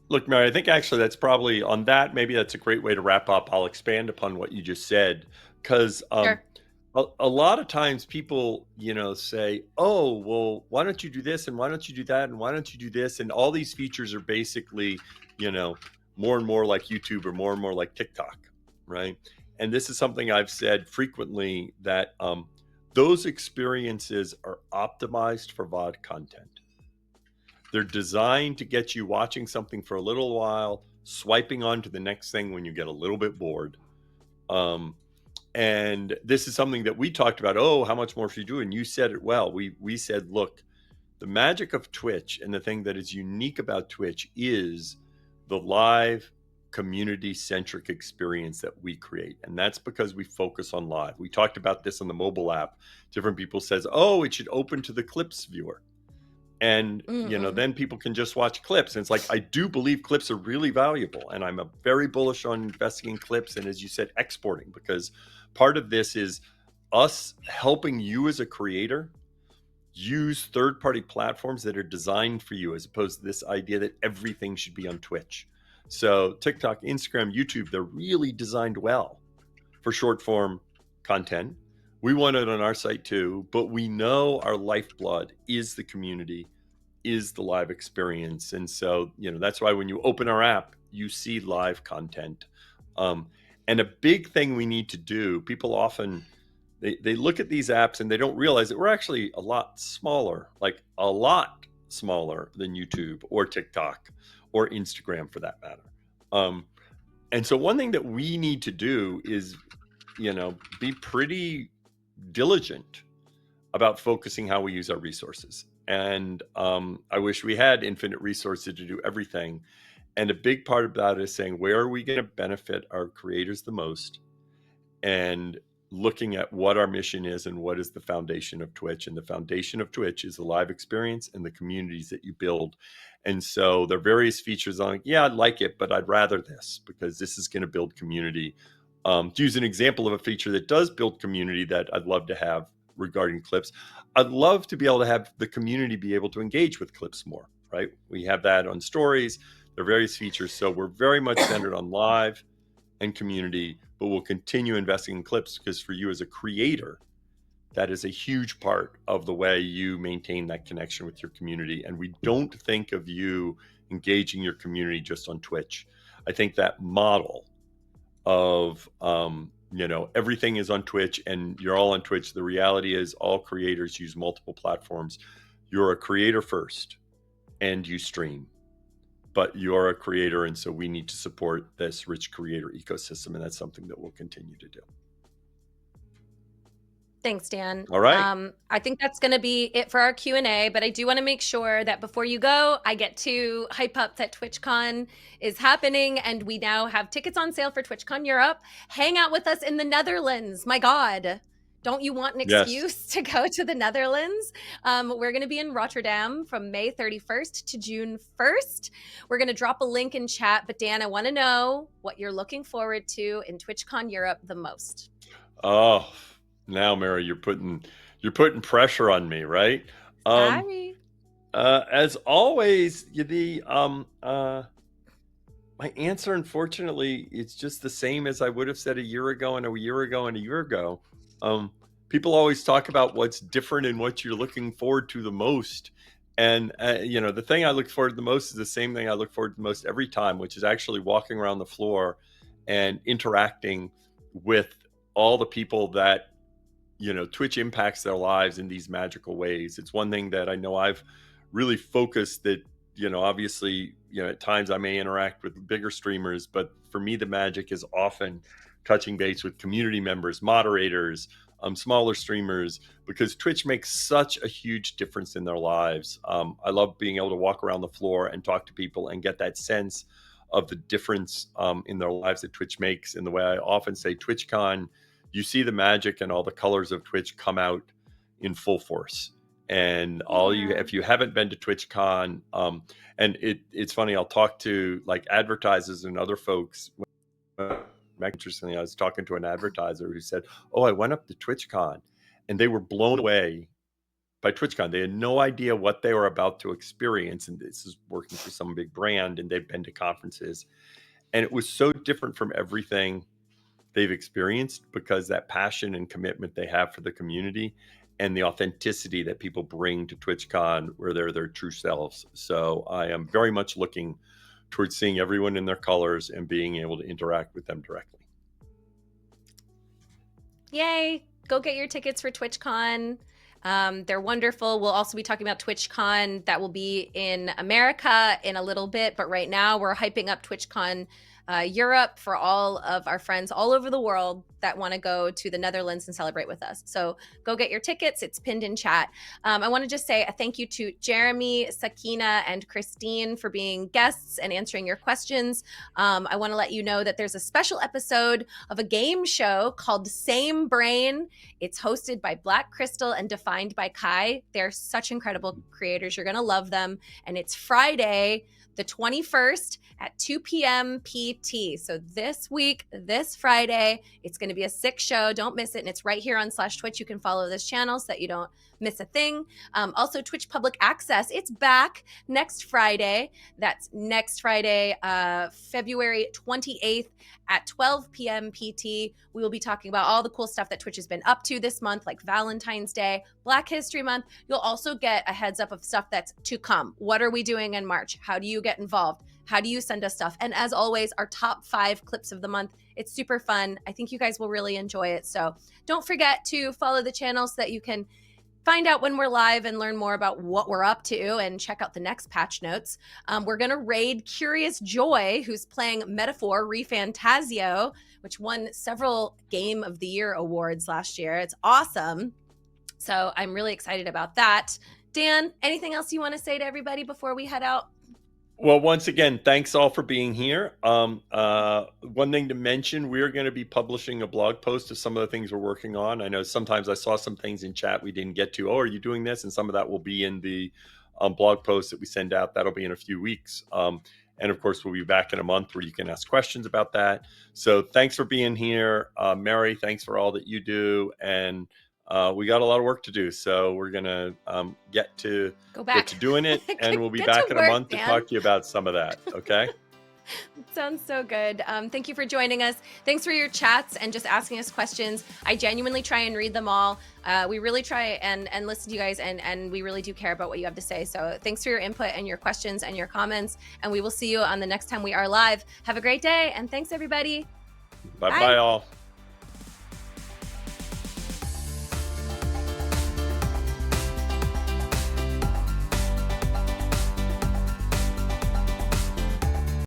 Look, Mary, I think actually that's probably on that. Maybe that's a great way to wrap up. I'll expand upon what you just said, because Sure. a lot of times people, say, oh, well, why don't you do this? And why don't you do that? And why don't you do this? And all these features are basically, more and more like YouTube or more and more like TikTok, right? And this is something I've said frequently, that those experiences are optimized for VOD content. They're designed to get you watching something for a little while, swiping on to the next thing when you get a little bit bored. And this is something that we talked about. Oh, how much more should you do? And you said it well. We said, look, the magic of Twitch and the thing that is unique about Twitch is the live community-centric experience that we create. And that's because we focus on live. We talked about this on the mobile app. Different people says, oh, it should open to the clips viewer. And, then people can just watch clips. And it's like, I do believe clips are really valuable. And I'm very bullish on investing in clips. And as you said, exporting, because part of this is us helping you as a creator use third-party platforms that are designed for you, as opposed to this idea that everything should be on Twitch. So TikTok, Instagram, YouTube, they're really designed well for short form content. We want it on our site too, but we know our lifeblood is the community, is the live experience. And so, that's why when you open our app, you see live content. And a big thing we need to do, people often, they look at these apps and they don't realize that we're actually a lot smaller than YouTube or TikTok or Instagram for that matter. And so one thing that we need to do is, be pretty diligent about focusing how we use our resources. And I wish we had infinite resources to do everything. And a big part about it is saying, where are we going to benefit our creators the most? And looking at what our mission is and what is the foundation of Twitch. And the foundation of Twitch is the live experience and the communities that you build. And so there are various features on, I'd like it, but I'd rather this, because this is going to build community. To use an example of a feature that does build community that I'd love to have regarding clips, I'd love to be able to have the community be able to engage with clips more, right? We have that on stories. There are various features. So we're very much centered on live and community, but we'll continue investing in clips, because for you as a creator, that is a huge part of the way you maintain that connection with your community. And we don't think of you engaging your community just on Twitch. I think that model of, everything is on Twitch and you're all on Twitch. The reality is all creators use multiple platforms. You're a creator first and you stream, but you're a creator. And so we need to support this rich creator ecosystem. And that's something that we'll continue to do. Thanks, Dan. All right. I think that's going to be it for our Q&A, but I do want to make sure that before you go, I get to hype up that TwitchCon is happening, and we now have tickets on sale for TwitchCon Europe. Hang out with us in the Netherlands. My God, don't you want an excuse to go to the Netherlands? We're going to be in Rotterdam from May 31st to June 1st. We're going to drop a link in chat, but Dan, I want to know what you're looking forward to in TwitchCon Europe the most. Oh, now, Mary, you're putting pressure on me, right? Sorry. As always, my answer, unfortunately, it's just the same as I would have said a year ago and a year ago and a year ago. People always talk about what's different and what you're looking forward to the most. And, the thing I look forward to the most is the same thing I look forward to the most every time, which is actually walking around the floor and interacting with all the people that, Twitch impacts their lives in these magical ways. It's one thing that I know I've really focused that, obviously, at times I may interact with bigger streamers, but for me, the magic is often touching base with community members, moderators, smaller streamers, because Twitch makes such a huge difference in their lives. I love being able to walk around the floor and talk to people and get that sense of the difference in their lives that Twitch makes. And the way I often say, TwitchCon, you see the magic and all the colors of Twitch come out in full force. And if you haven't been to TwitchCon, and it's funny, I'll talk to like advertisers and other folks, Interestingly, I was talking to an advertiser who said, "Oh, I went up to TwitchCon," and they were blown away by TwitchCon. They had no idea what they were about to experience, and this is working for some big brand, and they've been to conferences, and it was so different from everything they've experienced because that passion and commitment they have for the community and the authenticity that people bring to TwitchCon where they're their true selves. So I am very much looking towards seeing everyone in their colors and being able to interact with them directly. Yay! Go get your tickets for TwitchCon. They're wonderful. We'll also be talking about TwitchCon that will be in America in a little bit, but right now we're hyping up TwitchCon Europe for all of our friends all over the world that want to go to the Netherlands and celebrate with us. So go get your tickets. It's pinned in chat. I want to just say a thank you to Jeremy, Sakina, and Christine for being guests and answering your questions. I want to let you know that there's a special episode of a game show called Same Brain. It's hosted by Black Crystal and defined by Kai. They're such incredible creators. You're going to love them. And it's Friday, the 21st at 2 p.m. PT. So this week, this Friday, it's going to be a sick show. Don't miss it. And it's right here on /Twitch. You can follow this channel so that you don't miss a thing. Also, Twitch Public Access. It's back next Friday. That's next Friday, February 28th at 12 p.m. PT. We will be talking about all the cool stuff that Twitch has been up to this month, like Valentine's Day, Black History Month. You'll also get a heads up of stuff that's to come. What are we doing in March? How do you get involved? How do you send us stuff? And as always, our top 5 clips of the month. It's super fun. I think you guys will really enjoy it. So don't forget to follow the channel so that you can find out when we're live and learn more about what we're up to and check out the next patch notes. We're going to raid Curious Joy, who's playing Metaphor ReFantazio, which won several Game of the Year awards last year. It's awesome. So I'm really excited about that. Dan, anything else you want to say to everybody before we head out? Well, once again, thanks all for being here. One thing to mention, we're going to be publishing a blog post of some of the things we're working on. I know sometimes I saw some things in chat we didn't get to. Oh, are you doing this? And some of that will be in the blog post that we send out. That'll be in a few weeks. And of course, we'll be back in a month where you can ask questions about that. So thanks for being here. Mary, thanks for all that you do. And we got a lot of work to do, so we're gonna get to doing it, and we'll be back in a month to talk to you about some of that. Okay. Sounds so good. Thank you for joining us. Thanks for your chats and just asking us questions. I genuinely try and read them all. We really try and listen to you guys, and we really do care about what you have to say. So thanks for your input and your questions and your comments, and we will see you on the next time we are live. Have a great day, and thanks everybody. Bye all.